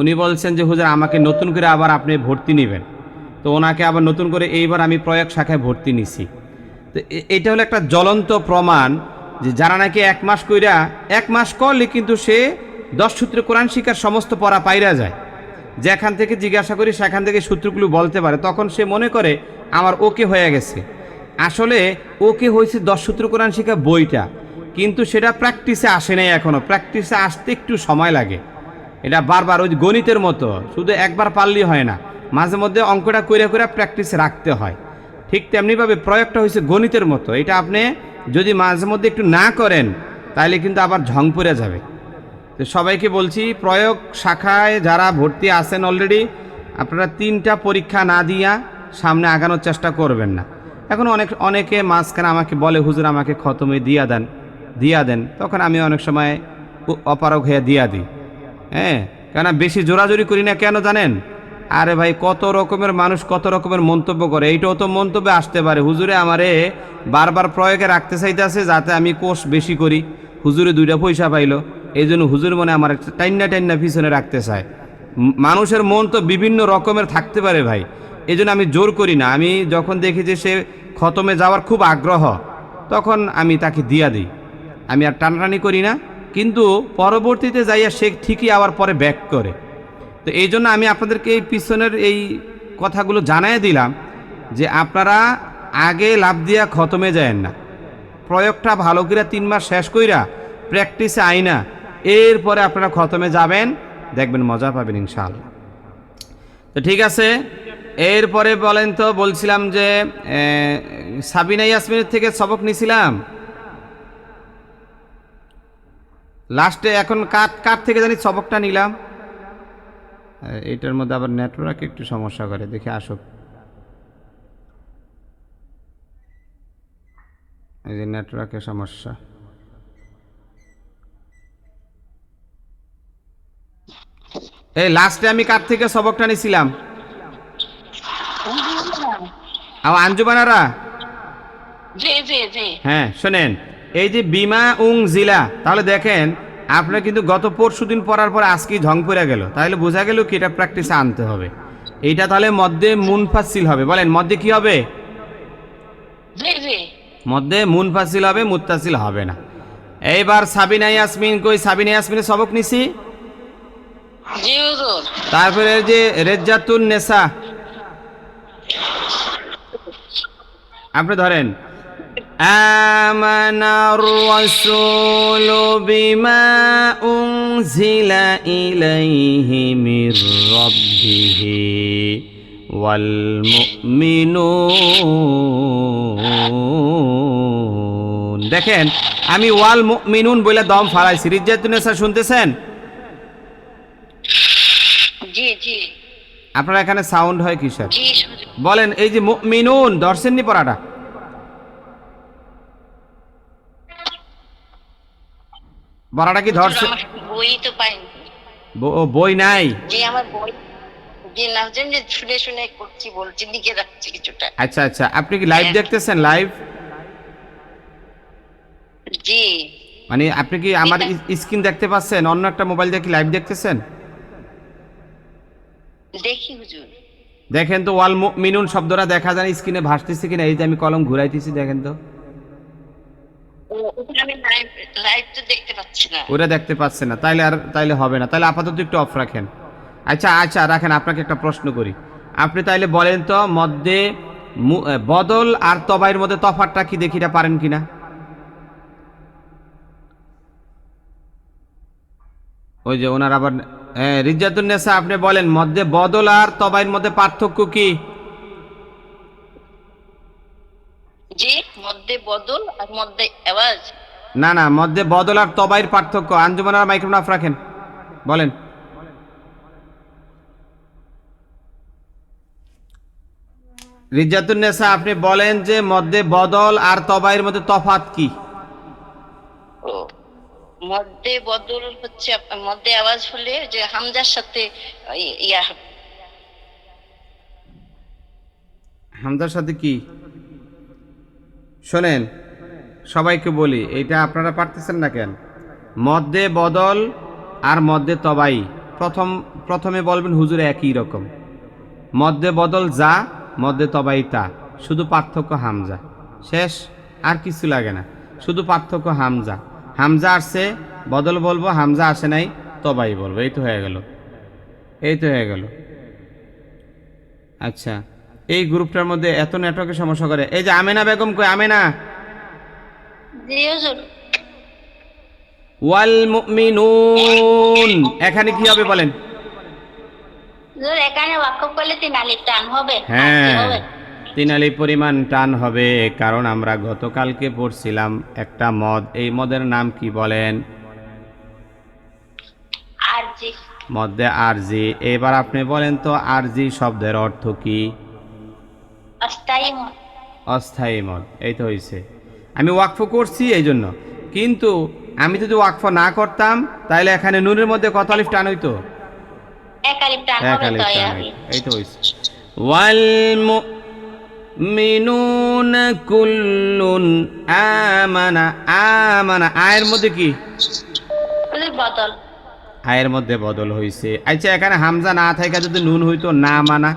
উনি বলছেন যে হুজুর আমাকে নতুন করে আবার আপনি ভর্তি নেবেন। তো ওনাকে আবার নতুন করে এইবার আমি প্রয়োগ শাখায় ভর্তি নিছি। তো এটা হলো একটা জ্বলন্ত প্রমাণ যে যারা নাকি 1 মাস কইরা 1 মাস করলে কিন্তু সে 10 সূত্রে কোরআন শিক্ষার সমস্ত পড়া পাইরা যায়, যেখান থেকে জিজ্ঞাসা করি সেখান থেকে সূত্রগুলো বলতে পারে, তখন সে মনে করে আমার ওকে হয়ে গেছে। আসলে ওকে হয়েছে 10 সূত্র কোরআন শিক্ষা বইটা, কিন্তু সেটা প্র্যাকটিসে আসে নাই এখনও, প্র্যাকটিসে আসতে একটু সময় লাগে। এটা বারবার ওই গণিতের মতো, শুধু একবার পারলেই হয় না, মাঝে মধ্যে অঙ্কটা কইরা কইরা প্র্যাকটিস রাখতে হয়। ঠিক তেমনিভাবে প্রয়োগটা হয়েছে গণিতের মতো, এটা আপনি যদি মাঝে মধ্যে একটু না করেন তাহলে কিন্তু আবার ঝং পড়ে যাবে। তো সবাইকে বলছি, প্রয়োগ শাখায় যারা ভর্তি আছেন অলরেডি, আপনারা 3টা পরীক্ষা না দিয়া সামনে আগানোর চেষ্টা করবেন না। এখন অনেকে মাঝখানে আমাকে বলে হুজুর আমাকে খতমে দিয়া দেন, তখন আমি অনেক সময় অপারগ হয়ে দিয়া দিই। হ্যাঁ, কেন বেশি জোরাজোরি করি না, কেন জানেন? আরে ভাই, কত রকমের মানুষ কত রকমের মন্তব্য করে, এইটাও তো মন্তব্যে আসতে পারে, হুজুরে আমারে বারবার প্রয়োগে রাখতে চাইতেছে যাতে আমি কোর্স বেশি করি, হুজুরে 2টা পয়সা পাইলো, এই জন্য হুজুর মনে আমার টাইন্না পিছনে রাখতে চায়। মানুষের মন তো বিভিন্ন রকমের থাকতে পারে ভাই, এই জন্য আমি জোর করি না। আমি যখন দেখি যে সে খতমে যাওয়ার খুব আগ্রহ, তখন আমি তাকে দিয়া দিই, আমি আর টানাটানি করি না। কিন্তু পরবর্তীতে যাইয়া সে ঠিকই আবার পরে ব্যাক করে। তো এই জন্য আমি আপনাদেরকে এই পিছনের এই কথাগুলো জানাই দিলাম যে আপনারা আগে লাভ দিয়া খতমে যায়েন না, প্রয়োগটা ভালো করে 3 মাস শেষ কইরা প্র্যাকটিসে আইনা এরপরে আপনারা খতমে যাবেন, দেখবেন মজা পাবেন ইনশাআল্লাহ। তো ঠিক আছে, এরপরে বলেন তো, বলছিলাম যে সাবিনা ইয়াসমিনের থেকে সবক নিছিলাম লাস্টে, এখন কার থেকে জানি সবকটা নিলাম। এটার মধ্যে আবার নেটওয়ার্ক একটু সমস্যা করে, দেখে আসুক। এই যে নেটওয়ার্কের সমস্যা। এই লাস্টে আমি কার থেকে সবকটা নিছিলাম? আঞ্জুমানারা। জি জি জি। হ্যাঁ শোনেন, এই যে বিমা জিলা, তাহলে দেখেন আপনার কিন্তু গত পরশুদিন পড়ার পর আজকে ঝং পড়ে গেল, তাহলে বোঝা গেল কি এটা প্র্যাকটিসে আনতে হবে। এইটা তাহলে মধ্যে মুনফাসিল হবে, বলেন মধ্যে কি হবে? জি জি। মধ্যে মুনফাসিল হবে, মুত্তাসিল হবে না। এইবার সাবিনা ইয়াসমিন কই? সাবিনা ইয়াসমিনের সবক নিছি। জি হুজুর। তারপরে যে রেজ্জাতুন নেসা, আপনি ধরেন আমানার রাসূলু বিমা উনজিলা ইলাইহি মির রাব্বিহি ওয়াল মুমিনুন। দেখেন আমি ওয়াল মুমিনুন বলে দম ফালাইছি। রিজ্জাতুন নেসা শুনতেছেন? জি জি। আপনারা এখানে সাউন্ড হয় কিসের? জি বলেন, এই যে মুমিনুন ধরছেননি পড়াটা? পড়াটা কি ধরছে? বই তো পাইনি। বই নাই? জি আমার বই, জি না যে শুনে শুনে করছি, বলছি লিখে রাখছি কিছুটা। আচ্ছা আচ্ছা, আপনি কি লাইভ দেখতেছেন? লাইভ জি। মানে আপনি কি আমার স্ক্রিন দেখতে পাচ্ছেন? অন্য একটা মোবাইল দিয়ে কি লাইভ দেখতেছেন? দেখি হুজুর। দেখেন তো ওয়াল মুমিনুন শব্দটা দেখা যায় স্ক্রিনে ভাসতেছে কিনা। এই যে আমি কলম ঘুরাইতেছি, দেখেন তো। আমি লাইভ তো দেখতে পাচ্ছি না। ওরা দেখতে পাচ্ছে না, তাইলে হবে না। তাহলে আপাতত একটু অফ রাখেন। আচ্ছা আচ্ছা রাখেন। আপনাকে একটা প্রশ্ন করি, আপনি তাইলে বলেন তো মধ্যে বদল আর তবাইয়ের মধ্যে তফাৎটা কি দেখিটা পারেন কিনা? ওই যে ওনার আবার রিজ্জাতুন নেসা, আপনি বলেন মধ্যে বদল আর তবাইয়ের মধ্যে পার্থক্য কি? জি, মধ্যে বদল আর মধ্যে আওয়াজ। না না, মধ্যে বদল আর তবাইয়ের পার্থক্য। আঞ্জুমানার মাইক্রোফোন অফ রাখেন, বলেন। রিজাতুন্নেসা, আপনি বলেন যে মধ্যে বদল আর তবাইয়ের মধ্যে তফাৎ কি? ও, মধ্যে বদল হচ্ছে মধ্যে আওয়াজ হলে যে হামজার সাথে ইয়া হবে। হামজার সাথে কি? শোনেন, সবাইকে বলি, এটা আপনারা পারতেছেন না কেন? মধ্যে বদল আর মধ্যে তবাই প্রথমে বলবেন হুজুর একই রকম। মধ্যে বদল যা, মধ্যে তবাই তা, শুধু পার্থক্য হামজা, শেষ, আর কিছু লাগে না, শুধু পার্থক্য হামজা। হামজা আসছে বদল বলবো, হামজা আসে নাই তবাই বলবো, এই তো হয়ে গেল, এই তো হয়ে গেল। আচ্ছা, এই গ্রুপটার মধ্যে এত নেটওয়ার্কের সমস্যা করে। এই যে আমেনা বেগম কই? আমেনা। জি হুজুর। ওয়াল মুমিনুন, এখানে কি হবে বলেন? হুজুর এখানে ওয়াকফ করলে 3 আলিফ টান হবে। হ্যাঁ, 3 আলিফ পরিমাণ টান হবে, কারণ আমরা গতকালকে পড়ছিলাম একটা মদ। এই মদের নাম কি বলেন? আরজি। মধ্যে আরজি। এবার আপনি বলেন তো আরজি শব্দের অর্থ কি? অস্থায়ী মদ। অস্থায়ী মদ, এই তো হয়েছে। আমি ওয়াকফ করছি এই জন্য, কিন্তু আমি যদি ওয়াকফ না করতাম তাহলে এখানে নুনের মধ্যে কত আলিফ টান হইতো? 1 আলিফ টান এক হবে। আলিফ টান হইতো, এই তো হয়েছে। ওয়াল মুমিনুন কুল্লুন আমানা। আমানা আয়ের মধ্যে কি? হুজুর বদল। আয়ের মধ্যে বদল হয়েছে। আচ্ছা, এখানে হামজা না থাকে যদি নুন হইতো না মানা?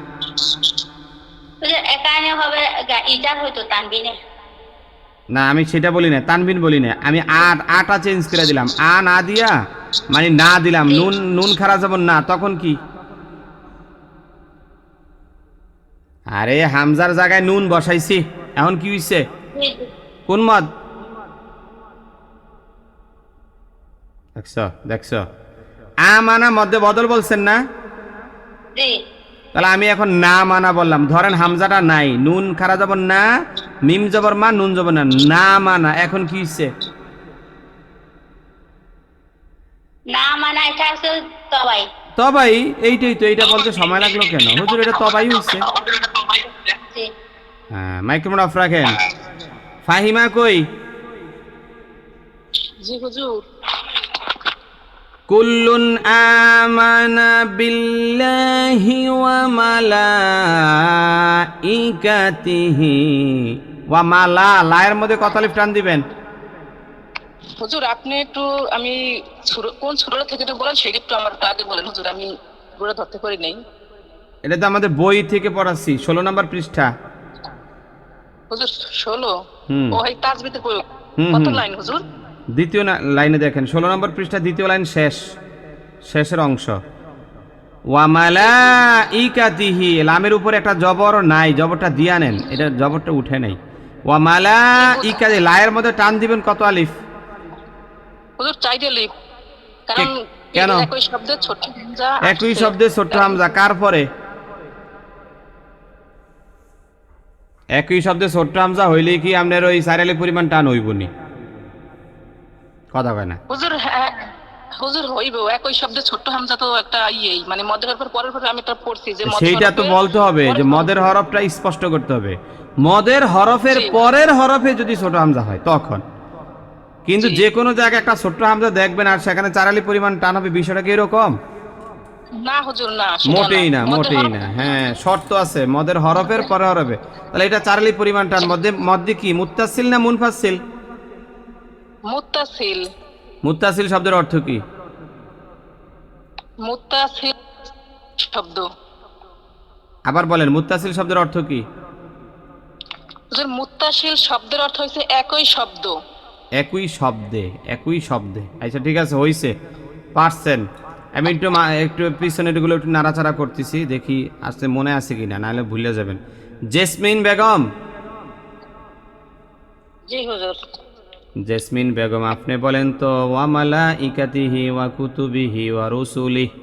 হুজুর এখানে হবে ইজার হইতো তানবিনে। না, আমি সেটা বলি না, তানবিন বলি না, আমি আটা চেঞ্জ করে দিলাম, আ না দিয়া মানে না দিলাম, নুন খারা যাব না, তখন কি? আরে হামজার জায়গায় নুন বসাইছি, এখন কি হইছে? কোন মদ? দেখছো দেখছো, আমানা মধ্যে বদল বলছেন না? জি। তাহলে আমি এখন না মানা বললাম, ধরেন হামজাটা নাই, নুন খারা যাব না, মিম জবর মা, নুন জবর না, না মানা, এখন কি হইছে? না মানা এটা হচ্ছে তবাই। তবাই, এইটাই তো, এইটা বলতে সময় লাগলো কেন হুজুর? এটা তবাই হইছে। জি। হ্যাঁ, মাইক্রোফোন অফ রাখেন। ফাহিমা কই? জি হুজুর। কুল্লুন আমানা বিল্লাহি ওয়া মালাইকাতিহি ওয়া মালা, লায়ের মধ্যে কত আলিফ টান দিবেন? হুজুর আপনি একটু, আমি কোন সূরা থেকে একটু বলেন, সেটা একটু আমার আগে বলেন হুজুর, আমি পুরো ধরতে পারি নাই। এটা তো আমাদের বই থেকে পড়াচ্ছি, 16 নম্বর পৃষ্ঠা। হুজুর 16। হুম। ও এই তাজবিতে প্রয়োগ। হুম, কত হুম। লাইন হুজুর? দ্বিতীয় লাইনে দেখেন, 16 নম্বর পৃষ্ঠা, দ্বিতীয় লাইন, শেষের অংশ। ওয়া মালাইকাতিহি, লামের উপরে একটা জবর নাই, জবরটা দিয়া নেন, এটা জবরটা উঠে নাই। ওয়া মালাইকাতি, লায়ের মধ্যে টান দিবেন কত আলিফ? হুজুর 4 আলিফ। কারণ কেন? একই শব্দের ছোট হামজা। একই শব্দে ছোট্ট হামজা কার পরে? একই শব্দে ছোট্ট হামজা হইলে কি আপনার ওই 4 আলিফ পরিমাণ টান হইবনি? কথা কয় না হুজুর হ্যাঁ, হুজুর হইব, একই শব্দে ছোট হামজা তো একটা মানে মদের হরফের পরের হরফে আমি তো পড়ছি যে সেইটা তো বলতে হবে যে মদের হরফটা স্পষ্ট করতে হবে। মদের হরফের পরের হরফে যদি ছোট হামজা হয় তখন, কিন্তু যে কোনো জায়গায় একটা ছোট্ট হামজা দেখবেন আর সেখানে 4 আলিফ পরিমাণ টান হবে, বিষয়টা কি এরকম? না হুজুর না, মোটেই না, মোটেই না। হ্যাঁ, শর্ত আছে, মদের হরফের পরে হরফে, তাহলে এটা 4 আলিফ পরিমাণ টান। মধ্যে কি মুত্তাসিল না মুনফাসিল? মুত্তাসিল। মুত্তাসিল শব্দের অর্থ কি? মুত্তাসিল শব্দ। আবার বলেন, মুত্তাসিল শব্দের অর্থ কি? হুজুর মুত্তাসিল শব্দের অর্থ হইছে একই শব্দ। একই শব্দে, একই শব্দে। আচ্ছা ঠিক আছে, হইছে, পারছেন। আমি একটু পিছনেরগুলো একটু নাড়াচাড়া করতেছি, দেখি আসতে মনে আছে কিনা, নাহলে ভুলে যাবেন। জেসমিন বেগম। জি হুজুর। জেসমিন বেগম, আপনি বলেন তো, ওয়া মালাইকাতিহি ওয়া কুতুবিহি ওয়া রুসুলিহি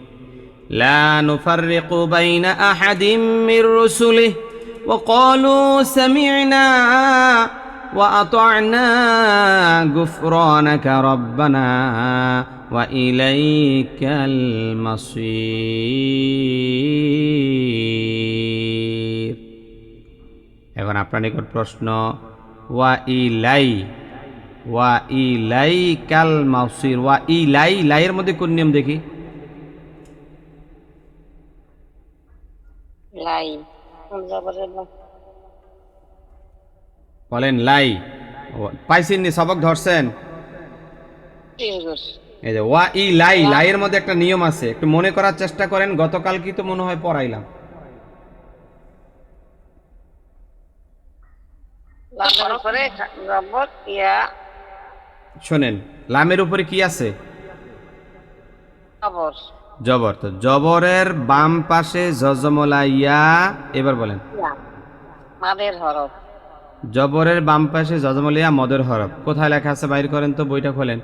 লা নুফাররিকু বাইনা আহাদিম মির রুসুলিহি ওয়া ক্বালু সামি'না ওয়া আতা'না গুফরানাকা রাব্বানা ওয়া ইলাইকাল মাসির। এখন আপনার নিকট প্রশ্ন, ওয়া ইলাই কাল মাসির, ওয়া ইলাই, লাইয়ের মধ্যে কোন নিয়ম দেখি? লাই জবরের বা বলেন লাই। পাইছেন নি? সবক ধরছেন? জি হুজুর। এই যে ওয়া ইলাই, লাইয়ের মধ্যে একটা নিয়ম আছে, একটু মনে করার চেষ্টা করেন। গতকাল কি তো মনে হয় পড়াইলাম। লামের উপরে জবর ইয়া শোনেন, লামের উপরে কি আছে? জবর জবর। তো জবরের বাম পাশে জজমলা ইয়া, এবার বলেন। ইয়া মাদের হরফ। জবরের বাম পাশে জজমলা ইয়া মদের হরফ। কোথায় লেখা আছে বাইর করেন তো, বইটা খোলেন।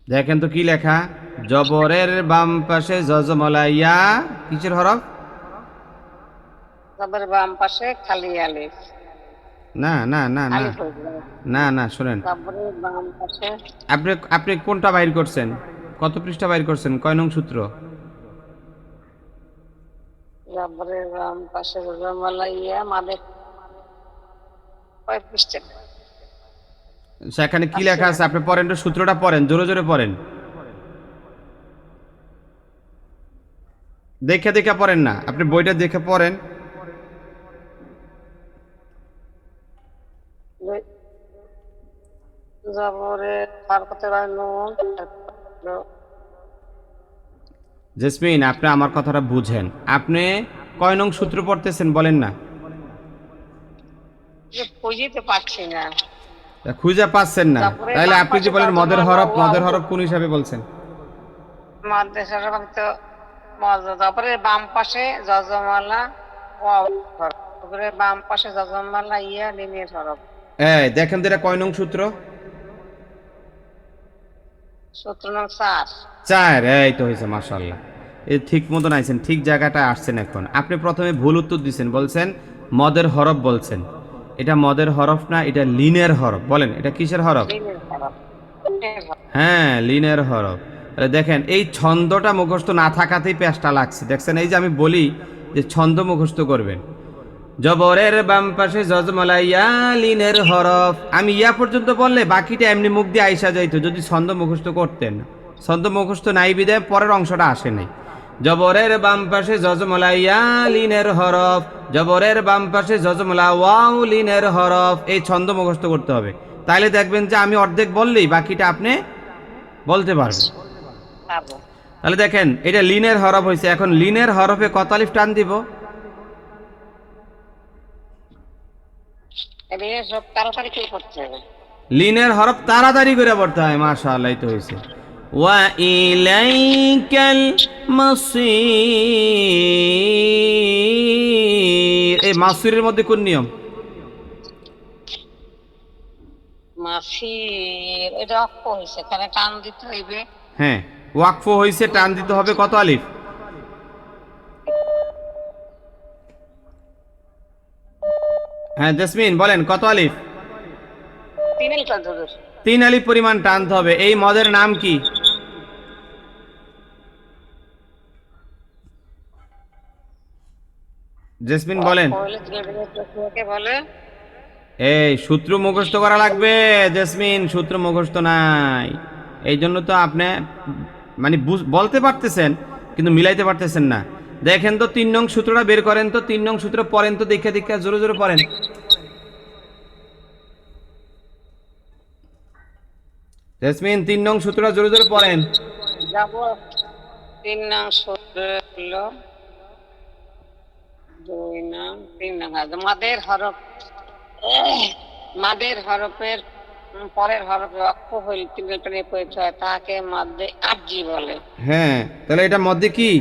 দেখেন তো কি লেখা? জবরের বাম পাশে জজমলা ইয়া, কিসের হরফ? জবরের বাম পাশে খালি আলিফ। না না না না আলিফ হয়ে যাবে। না না, শোনেন, জবরের বাম পাশে আপনি আপনি কোনটা বাইর করছেন? কত পৃষ্ঠা বাইর করছেন? কয় নং সূত্র? জবরের বাম পাশে জজমলা ইয়া মাদের কয় পৃষ্ঠা? সেখানে কি লেখা আছে আপনি পড়েন তো, সূত্রটা পড়েন, জোরে জোরে পড়েন। দেখে দেখে পড়েন না, আপনি বইটা দেখে পড়েন। জবরের হরকতে বা নুন জেসমিন, আপনি আমার কথাটা বুঝেন। আপনি কয় নং সূত্র পড়তেছেন বলেন না? খুঁজিতে পারছি না। খুঁজে পাচ্ছেন না, জবরের তাহলে বাম আপনি যে পাশে বলেন মদের জজমলা হরফ, ওয়াও। মদের হরফ কোন হিসাবে বলছেন? মাদের হরফ তো জবরের বাম পাশে জজমালা ওয়াও হরফ। জবরের বাম পাশে জজমালা ইয়া লিনের হরফ। এই দেখেন তো এটা কয় নং সূত্র? সূত্র নং 4। 4। এই তো হয়েছে, মাশাআল্লাহ। এই ঠিক মতন আইছেন, ঠিক জায়গাটায় আসছেন। এখন আপনি প্রথমে ভুল উত্তর দিচ্ছেন, বলছেন মদের হরফ বলছেন। এটা মদের হরফ না, এটা লিনের হরফ। বলেন এটা কিসের হরফ? লিনের হরফ। হ্যাঁ, লিনের হরফ। তাহলে দেখেন, এই ছন্দটা মুখস্থ না থাকাতেই পেশটা লাগছে। দেখছেন, এই যে আমি বলি যে ছন্দ মুখস্থ করবেন। জবরের বাম পাশে জজমলা ইয়া লিনের হরফ, আমি ইয়া পর্যন্ত বললে বাকিটা এমনি মুখ দিয়ে আইসা যাইতো যদি ছন্দ মুখস্থ করতেন। ছন্দ মুখস্থ নাই বিদে পরের অংশটা আসে নাই। জবরের বাম পাশে জজমলা ইয়া লিনের হরফ, জবরের বাম পাশে জজমলা ওয়াও লিনের হরফ, এই ছন্দ মুখস্থ করতে হবে। তাইলে দেখবেন যে আমি অর্ধেক বললেই বাকিটা আপনি বলতে পারবেন। পাবো। তাহলে দেখেন, এটা লিনের হরফ হয়েছে। এখন লিনের হরফে কত আলিফ টান দিব? লিনের সব তাড়াতাড়ি কি করতে হবে? লিনের হরফ তাড়াতাড়ি করে পড়তে হয়। মাশাআল্লাহ, এই তো হয়েছে। ওয়া ইলাইকাল মাসির, এই মাসিরের মধ্যে কোন নিয়ম? মাসির এটা অক্ষ হয়েছে, এখানে টান দিতে হইবে। হ্যাঁ, ওয়াকফ হয়েছে, টান দিতে হবে। কত আলিফ? হ্যাঁ জেসমিন, বলেন কত আলিফ? 3 আলিফ হুজুর। 3 আলিফ পরিমাণ টানতে হবে। এই মদের নাম কি? জেসমিন বলেন। বলে কে বলে? এই সূত্র মুখস্থ করা লাগবে জেসমিন, সূত্র মুখস্থ নাই। এই জন্য তো আপনি মানে বলতে পারতেছেন কিন্তু মিলাইতে পারতেছেন না। দেখেন তো 3 নং সূত্রটা বের করেন তো, 3 নং সূত্র পড়েন তো, দেখে দেখে জোরে জোরে পড়েন। জেসমিন 3 নং সূত্রটা জোরে জোরে পড়েন। যাব 3 নং সূত্র হলো 2 নং 3 নং মাদের হরফ। মাদের হরফের পরের হরফে অক্ষ হইলে 3 টানে পড়তে হয়, তাকে মাদে আরজি বলে। হ্যাঁ, তাহলে এটা মধ্যে কি?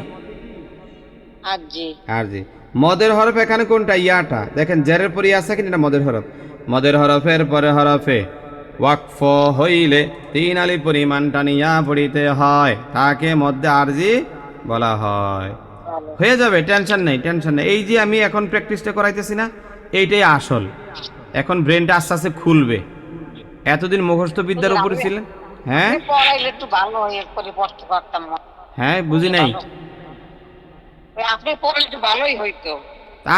আরজি। আরজি। মদের হরফ এখানে কোনটা? ইয়াটা। দেখেন জেরের পরে ইয়া আছে কিনা, এটা মদের হরফ। মদের হরফের পরে হরফে ওয়াকফ হইলে 3 আলিফ পরিমাণ টানিয়া পড়িতে হয়, তাকে মধ্যে আরজি বলা হয়। হয়ে যাবে, টেনশন নেই, টেনশন নেই। এই যে আমি এখন প্র্যাকটিসটা করাইতেছি না, এইটাই আসল। এখন ব্রেনটা আস্তে আস্তে খুলবে। এতদিন মুখস্থ বিদ্যার উপরে ছিলেন। হ্যাঁ, পড়াইলে একটু ভালো হয়ে করে পড়তে পারতাম। হ্যাঁ বুঝি নাই। আপনি পড়লে তো ভালোই হইতো।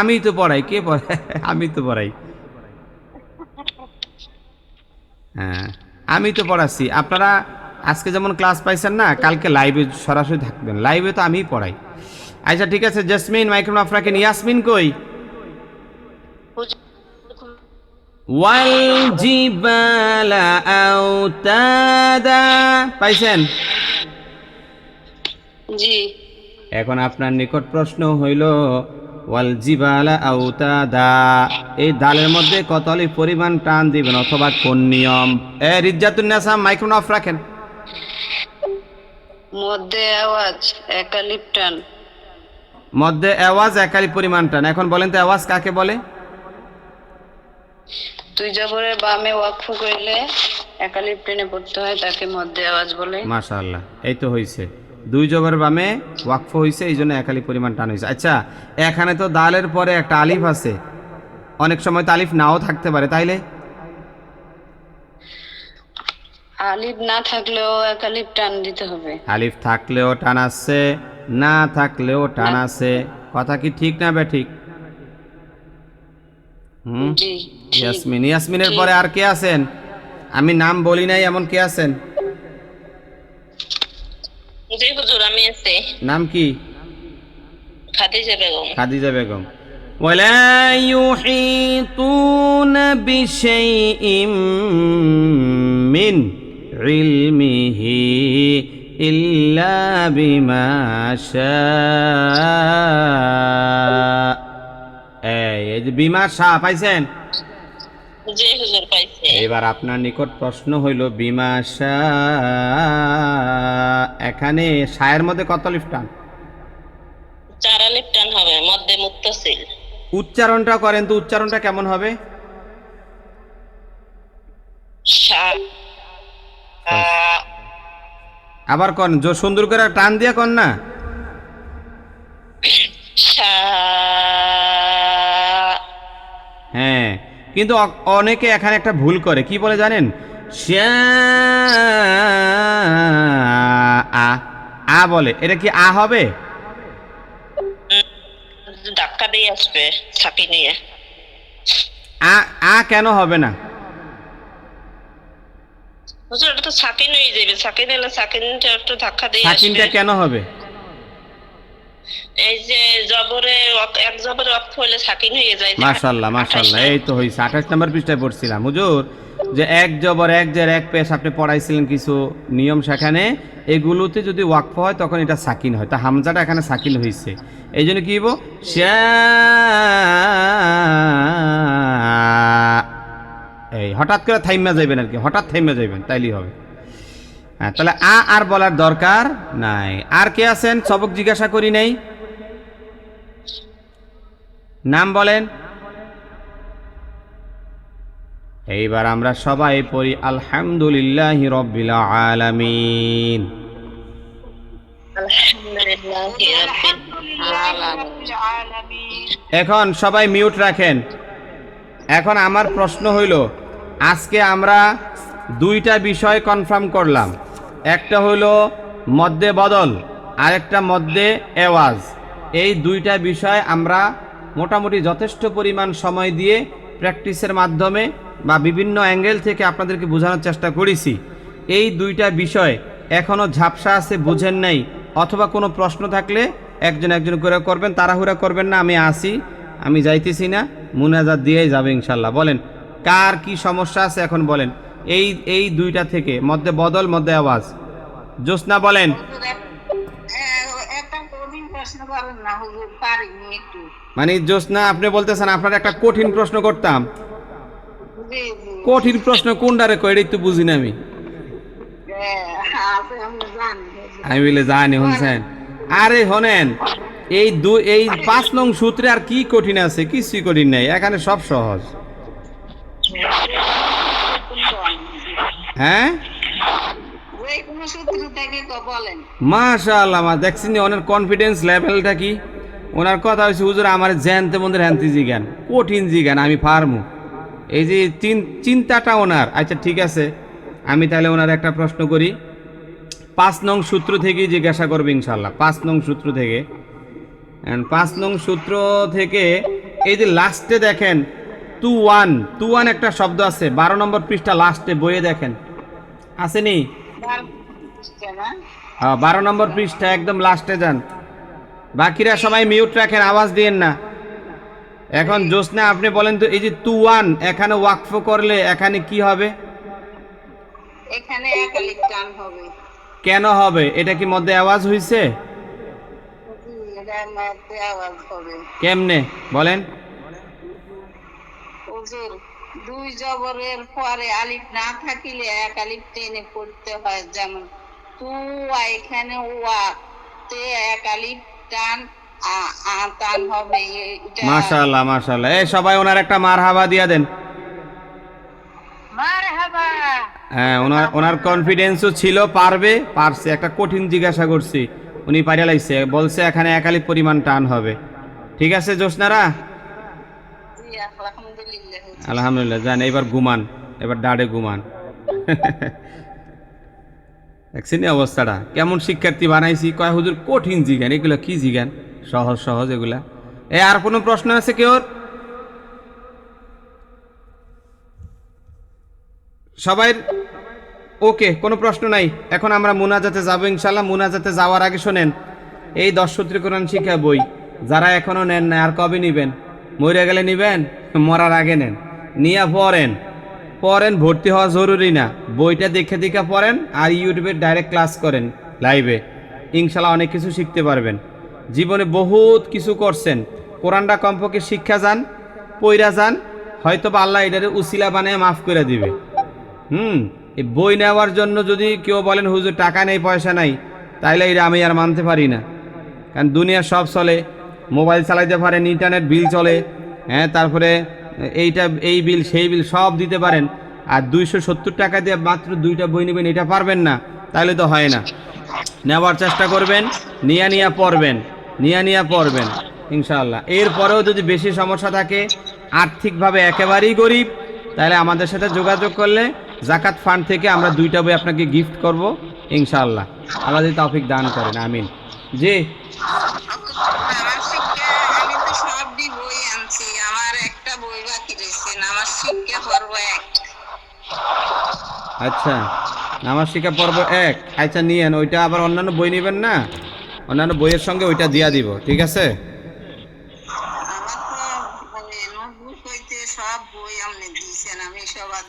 আমি তো পড়াই, কে পড়াই? আমি তো পড়াই। হ্যাঁ আমি তো পড়াচ্ছি। আপনারা আজকে যেমন ক্লাস পাইছেন না, কালকে লাইভে সরাসরি থাকবেন, লাইভে তো আমিই পড়াই। আচ্ছা ঠিক আছে, জেসমিন মাইক্রোফোন অফ রাখেন। ইয়াসমিন কই? ওয়াল জিবালা আওতাদা পাইছেন? জি। এখন আপনার নিকট প্রশ্ন হইল ওয়াল জিবালা আওতাদা, এই দালের মধ্যে কত আলিফ পরিমাণ টান দিবেন অথবা কোন নিয়ম? রিজ্জাতুন্নেসা মাইক্রোফোন অফ রাখেন। মধ্যে আওয়াজ এক আলিফ টান। মধ্যে আওয়াজ এক আলিফ পরিমাণ টান। এখন বলেন তো আওয়াজ কাকে বলে? দুই জবরের বামে ওয়াকফ করলে এক আলিফ টেনে পড়তে হয়, তাকে মধ্যে আওয়াজ বলে। মাশাআল্লাহ, এই তো হইছে। দুই জবরের বামে ওয়াকফ হইছে, এই জন্য এক আলিফ পরিমাণ টান হইছে। আচ্ছা এখানে তো দালের পরে একটা আলিফ আছে, অনেক সময় তো আলিফ নাও থাকতে পারে, তাইলে? আলিফ না থাকলেও এক আলিফ টান দিতে হবে। আলিফ থাকলেও টান আছে, না থাকলেও টান আছে। কথা কি ঠিক না বেঠিক? জি। ইয়াসমিন, ইয়াসমিনের পরে আর কে আছেন? আমি নাম বলি নাই এমন কে আছেন? জি হুজুর, আমি আছি। নাম কি? খাদিজা বেগম। খাদিজা বেগম। ওয়ালা ইউহিতুনা বিশাইইম মিন ইলমিহি ইল্লা বিমা শাআ। এই যে বিমা শাআ পাইছেন? জি হুজুর, পাইছি। এবার আপনার নিকট প্রশ্ন হইল বিমা শাআ, এখানে শায়ের মধ্যে কত আলিফ টান? 4 আলিফ টান হবে, মধ্যে মুত্তাসিল। উচ্চারণটা করেন তো, উচ্চারণটা কেমন হবে? আবার কন, যে সুন্দর করে টান দিয়া কন না। হ্যাঁ, কিন্তু অনেকে এখানে একটা ভুল করে, কি বলে জানেন? আ বলে, এটা কি আ হবে? ধাক্কা দিয়ে আসবে সাকি নিয়ে। আ কেন হবে না? হুজুর এটা তো সাকিন হয়ে যাবে, সাকিন এলে সাকিনটা একটু ধাক্কা দিয়ে আসবে। সাকিনটা কেন হবে? এই যে জবরে এক জবরে ওয়াকফ হলে সাকিন হয়ে যায়। মাশাআল্লাহ মাশাআল্লাহ, এই তো হইছে। 28 নম্বর পৃষ্ঠায় পড়ছিলাম হুজুর, যে এক জবর এক জের এক পেশ আপনি পড়াইছিলেন কিছু নিয়ম, সেখানে এগুলোতে যদি ওয়াকফ হয় তখন এটা সাকিন হয়। তা হামজাটা এখানে সাকিন হইছে, এই জন্য কি হইব? এই হঠাৎ করে থাইমা যাইবেন আর কি, হঠাৎ থাইমা যাইবেন, তাইলেই হবে। হ্যাঁ, তাহলে আর বলার দরকার নাই। আর কে আছেন? সবক জিজ্ঞাসা করি নাই, নাম বলেন। এইবার আমরা সবাই পড়ি আলহামদুলিল্লাহি রাব্বিল আলামিন। আলহামদুলিল্লাহি রাব্বিল আলামিন। এখন সবাই মিউট রাখেন। এখন আমার প্রশ্ন হইল, আজকে আমরা দুইটা বিষয় কনফার্ম করলাম, একটা হইল মধ্যে বদল, আরেকটা মধ্যে আওয়াজ। এই দুইটা বিষয় আমরা মোটামুটি যথেষ্ট পরিমাণ সময় দিয়ে প্র্যাকটিসের মাধ্যমে বা বিভিন্ন অ্যাঙ্গেল থেকে আপনাদেরকে বোঝানোর চেষ্টা করেছি। এই দুইটা বিষয় এখনও ঝাপসা আছে, বুঝেন নাই, অথবা কোনো প্রশ্ন থাকলে একজন করে করবেন, তাড়াহুড়া করবেন না। আমি আসি, আমি যাইতেছি না, মুনাজাত দিয়েই যাবে ইনশাল্লাহ। বলেন কার কি সমস্যা আছে এখন বলেন, এই দুইটা থেকে মধ্যে বদল মধ্যে আওয়াজ। জোসনা বলেন। একটা কঠিন প্রশ্ন করেন না হুজুর, পারিনি একটু। মানে জোসনা আপনি বলতেছেন আপনার একটা কঠিন প্রশ্ন করতাম? জি জি, কঠিন প্রশ্ন কোনটারে কই, এটাই তো বুঝি না আমি। আমি বলে জানি, শুনছেন? আরে শোনেন, এই 5 নং সূত্রে আর কি কঠিন আছে? কিছুই কঠিন নাই, এখানে সব সহজ। হ্যাঁ মাশাআল্লাহ, আমার দেখছেন ওনার কনফিডেন্স লেভেলটা কি। ওনার কথা হচ্ছে হুজুর আমার জ্যানতে মন্দির হ্যান্তি জিগান, কঠিন জিগান, আমি পারমু। এই যে চিন্তাটা ওনার। আচ্ছা ঠিক আছে, আমি তাহলে ওনার একটা প্রশ্ন করি। 5 নং সূত্র থেকেই জিজ্ঞাসা করবে ইনশাল্লাহ, 5 নং সূত্র থেকে। 5 নং সূত্র থেকে এই যে লাস্টে দেখেন টু ওয়ান একটা শব্দ আছে, 12 নম্বর পৃষ্ঠা লাস্টে বইয়ে দেখেন, আসেনি? 12 নম্বর পৃষ্ঠা একদম লাস্টে যান। বাকিরা সবাই মিউট রাখেন, আওয়াজ দিয়েন না। এখন জোসনা আপনি বলেন তো, এই যে টু ওয়ান এখানে ওয়াকফ করলে এখানে কি হবে? এখানে একালিক টান হবে। কেন হবে? এটা কি মধ্যে আওয়াজ হইছে? এটার মধ্যে আওয়াজ হবে। কেমনে বলেন? হুজুর, 2 জবরের পরে আলিফ না থাকিলে এক আলিফ টেনে পড়তে হয়, যেমন তু এখানে ওয়া তে এক আলিফ টান টান হবে। মাশাআল্লাহ মাশাআল্লাহ, এই সবাই ওনার একটা মারহাবা দিয়া দেন। মারহাবা। হ্যাঁ, ওনার কনফিডেন্সও ছিল, পারছে। একটা কঠিন জিজ্ঞাসা করছি, উনি পারিয়া লাইছে, বলছে এখানে একালিফ পরিমাণ টান হবে। ঠিক আছে জোসনারা, জি আলহামদুলিল্লাহ। আলহামদুলিল্লাহ। যান এবার ঘুমান, এবার ডাড়ে ঘুমান। দেখছেন অবস্থাটা কেমন? শিক্ষার্থী বানাইছি, কয় হুজুর কঠিন জিজ্ঞান, এগুলো কি জিজ্ঞান? সহজ সহজ এগুলা। আর কোনো প্রশ্ন আছে কেউ? সবাই ওকে, কোনো প্রশ্ন নাই। এখন আমরা মুনাজাতে যাবো ইনশাল্লাহ। মুনাজাতে যাওয়ার আগে শোনেন, এই 10 সূত্রে কোরআন শিক্ষা বই যারা এখনো নেন না, আর কবে নিবেন? মরে গেলে নিবেন? মরার আগে নেন, নিয়ে পড়েন। ভর্তি হওয়া জরুরি না, বইটা দেখে দেখে পড়েন, আর ইউটিউবে ডাইরেক্ট ক্লাস করেন লাইভে, ইনশাল্লাহ অনেক কিছু শিখতে পারবেন। জীবনে বহুত কিছু করছেন, কোরআনটা কমপক্ষে শিক্ষা যান, পইরা যান, হয়তো বা আল্লাহ এটারে উসিলা বানিয়ে মাফ করে দিবে। এই বই নেওয়ার জন্য যদি কেউ বলেন হুজুর টাকা নেই পয়সা নাই, তাইলে এটা আমি আর মানতে পারি না। কারণ দুনিয়ার সব চলে, মোবাইল চালাইতে পারেন, ইন্টারনেট বিল চলে, হ্যাঁ, তারপরে এই বিল সেই বিল সব দিতে পারেন। আর 270 টাকা দিয়ে মাত্র 2টা বই নেবেন, এটা পারবেন না, তাহলে তো হয় না। নেওয়ার চেষ্টা করবেন, নিয়া পড়বেন ইনশাআল্লাহ। এরপরেও যদি বেশি সমস্যা থাকে, আর্থিকভাবে একেবারেই গরিব, তাহলে আমাদের সাথে যোগাযোগ করলে জাকাত ফান্ড থেকে আমরা 2টা বই আপনাকে গিফট করব ইনশাআল্লাহ। আল্লাহ যদি তৌফিক দান করেন, আমিন। জি, আমি তো সব বই আনছি, আমার একটা বই বাকি রয়েছে, নামাজ শিক্ষা পর্ব 1। আচ্ছা, নামাজ শিক্ষা পর্ব 1। আচ্ছা নিয়েন, ওইটা আবার অন্যান্য বই নেবেন না, অন্যান্য বইয়ের সঙ্গে ওইটা দিয়া দিব, ঠিক আছে?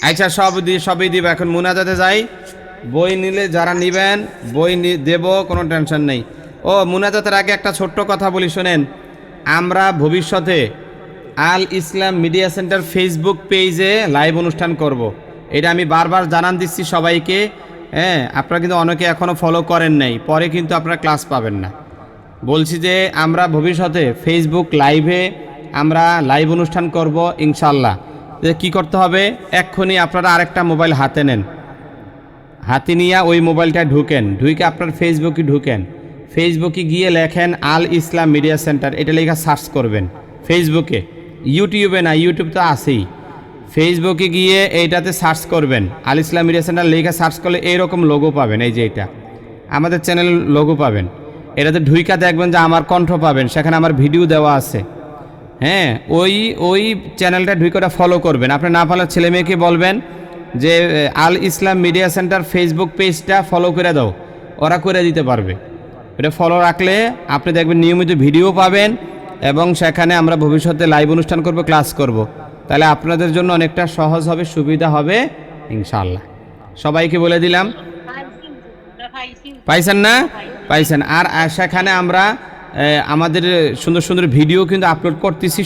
আচ্ছা সবই দিব। এখন মুনাজাতে যাই। বই নিলে যারা নিবেন বই দেব, কোনো টেনশন নেই। ও মুনাজাতের আগে একটা ছোট্ট কথা বলি, শোনেন। আমরা ভবিষ্যতে আল ইসলাম মিডিয়া সেন্টার ফেসবুক পেজে লাইভ অনুষ্ঠান করব। এটা আমি বারবার জানান দিচ্ছি সবাইকে। হ্যাঁ, আপনারা কিন্তু অনেকে এখনও ফলো করেন নাই, পরে কিন্তু আপনারা ক্লাস পাবেন না। বলছি যে আমরা ভবিষ্যতে ফেসবুক লাইভে আমরা লাইভ অনুষ্ঠান করব ইনশাল্লাহ। কি করতে হবে? এক্ষুনি আপনারা আরেকটা মোবাইল হাতে নেন, হাতে নিয়ে ওই মোবাইলটা ঢুকে আপনার ফেসবুকে ঢুকেন। ফেসবুকে গিয়ে লেখেন আল ইসলাম মিডিয়া সেন্টার, এটা লেখা সার্চ করবেন ফেসবুকে, ইউটিউবে না, ইউটিউব তো আছেই। ফেসবুকে গিয়ে এইটাতে সার্চ করবেন আল ইসলাম মিডিয়া সেন্টার, লেখা সার্চ করলে এইরকম লোগো পাবেন। এই যে এটা আমাদের চ্যানেল লোগো পাবেন। এটাতে ঢুইকা দেখবেন যে আমার কণ্ঠ পাবেন, সেখানে আমার ভিডিও দেওয়া আছে। হ্যাঁ, ওই চ্যানেলটা ঢুকে ওটা ফলো করবেন। আপনি না পারলে ছেলে মেয়েকে বলবেন যে আল ইসলাম মিডিয়া সেন্টার ফেসবুক পেজটা ফলো করে দাও, ওরা করে দিতে পারবে। এটা ফলো রাখলে আপনি দেখবেন নিয়মিত ভিডিও পাবেন, এবং সেখানে আমরা ভবিষ্যতে লাইভ অনুষ্ঠান করব, ক্লাস করব। তাহলে আপনাদের জন্য অনেকটা সহজ হবে, সুবিধা হবে ইনশাআল্লাহ। সবাইকে বলে দিলাম, পাইছেন না? পাইছেন। আর সেখানে আমরা আমাদের সুন্দর সুন্দর ভিডিও কিন্তু আপলোড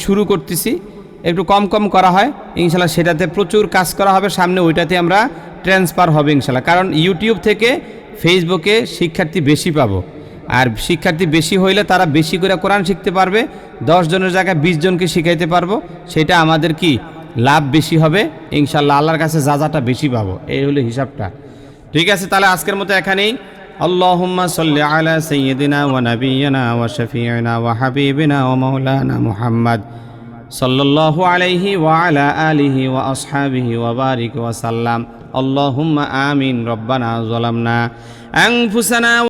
শুরু করতেছি। একটু কম করা হয় ইনশাল্লাহ, সেটাতে প্রচুর কাজ করা হবে সামনে, ওইটাতে আমরা ট্রান্সফার হবে ইনশাল্লাহ। কারণ ইউটিউব থেকে ফেসবুকে শিক্ষার্থী বেশি পাবো, আর শিক্ষার্থী বেশি হইলে তারা বেশি করে কোরআন শিখতে পারবে। 10 জনের জায়গায় 20 জনকে শিখাইতে পারবো, সেটা আমাদের কি লাভ বেশি হবে ইনশাল্লাহ। আল্লাহর কাছে যাজাটা বেশি পাবো, এই হলো হিসাবটা। ঠিক আছে, তাহলে আজকের মতো এখানেই। আল্লাহুম্মা সাল্লি আলা সাইয়্যিদিনা ওয়া নাবিয়িনা ওয়া শাফিঈনা ওয়া হাবিবিনা ওয়া মাওলানা মুহাম্মদ সাল্লাল্লাহু আলাইহি ওয়া আলা আলিহি ওয়া আসহাবিহি ওয়া বারিক ওয়া সাল্লাম। আল্লাহুম্মা আমিন। রব্বানা যালামনা আনফুসানা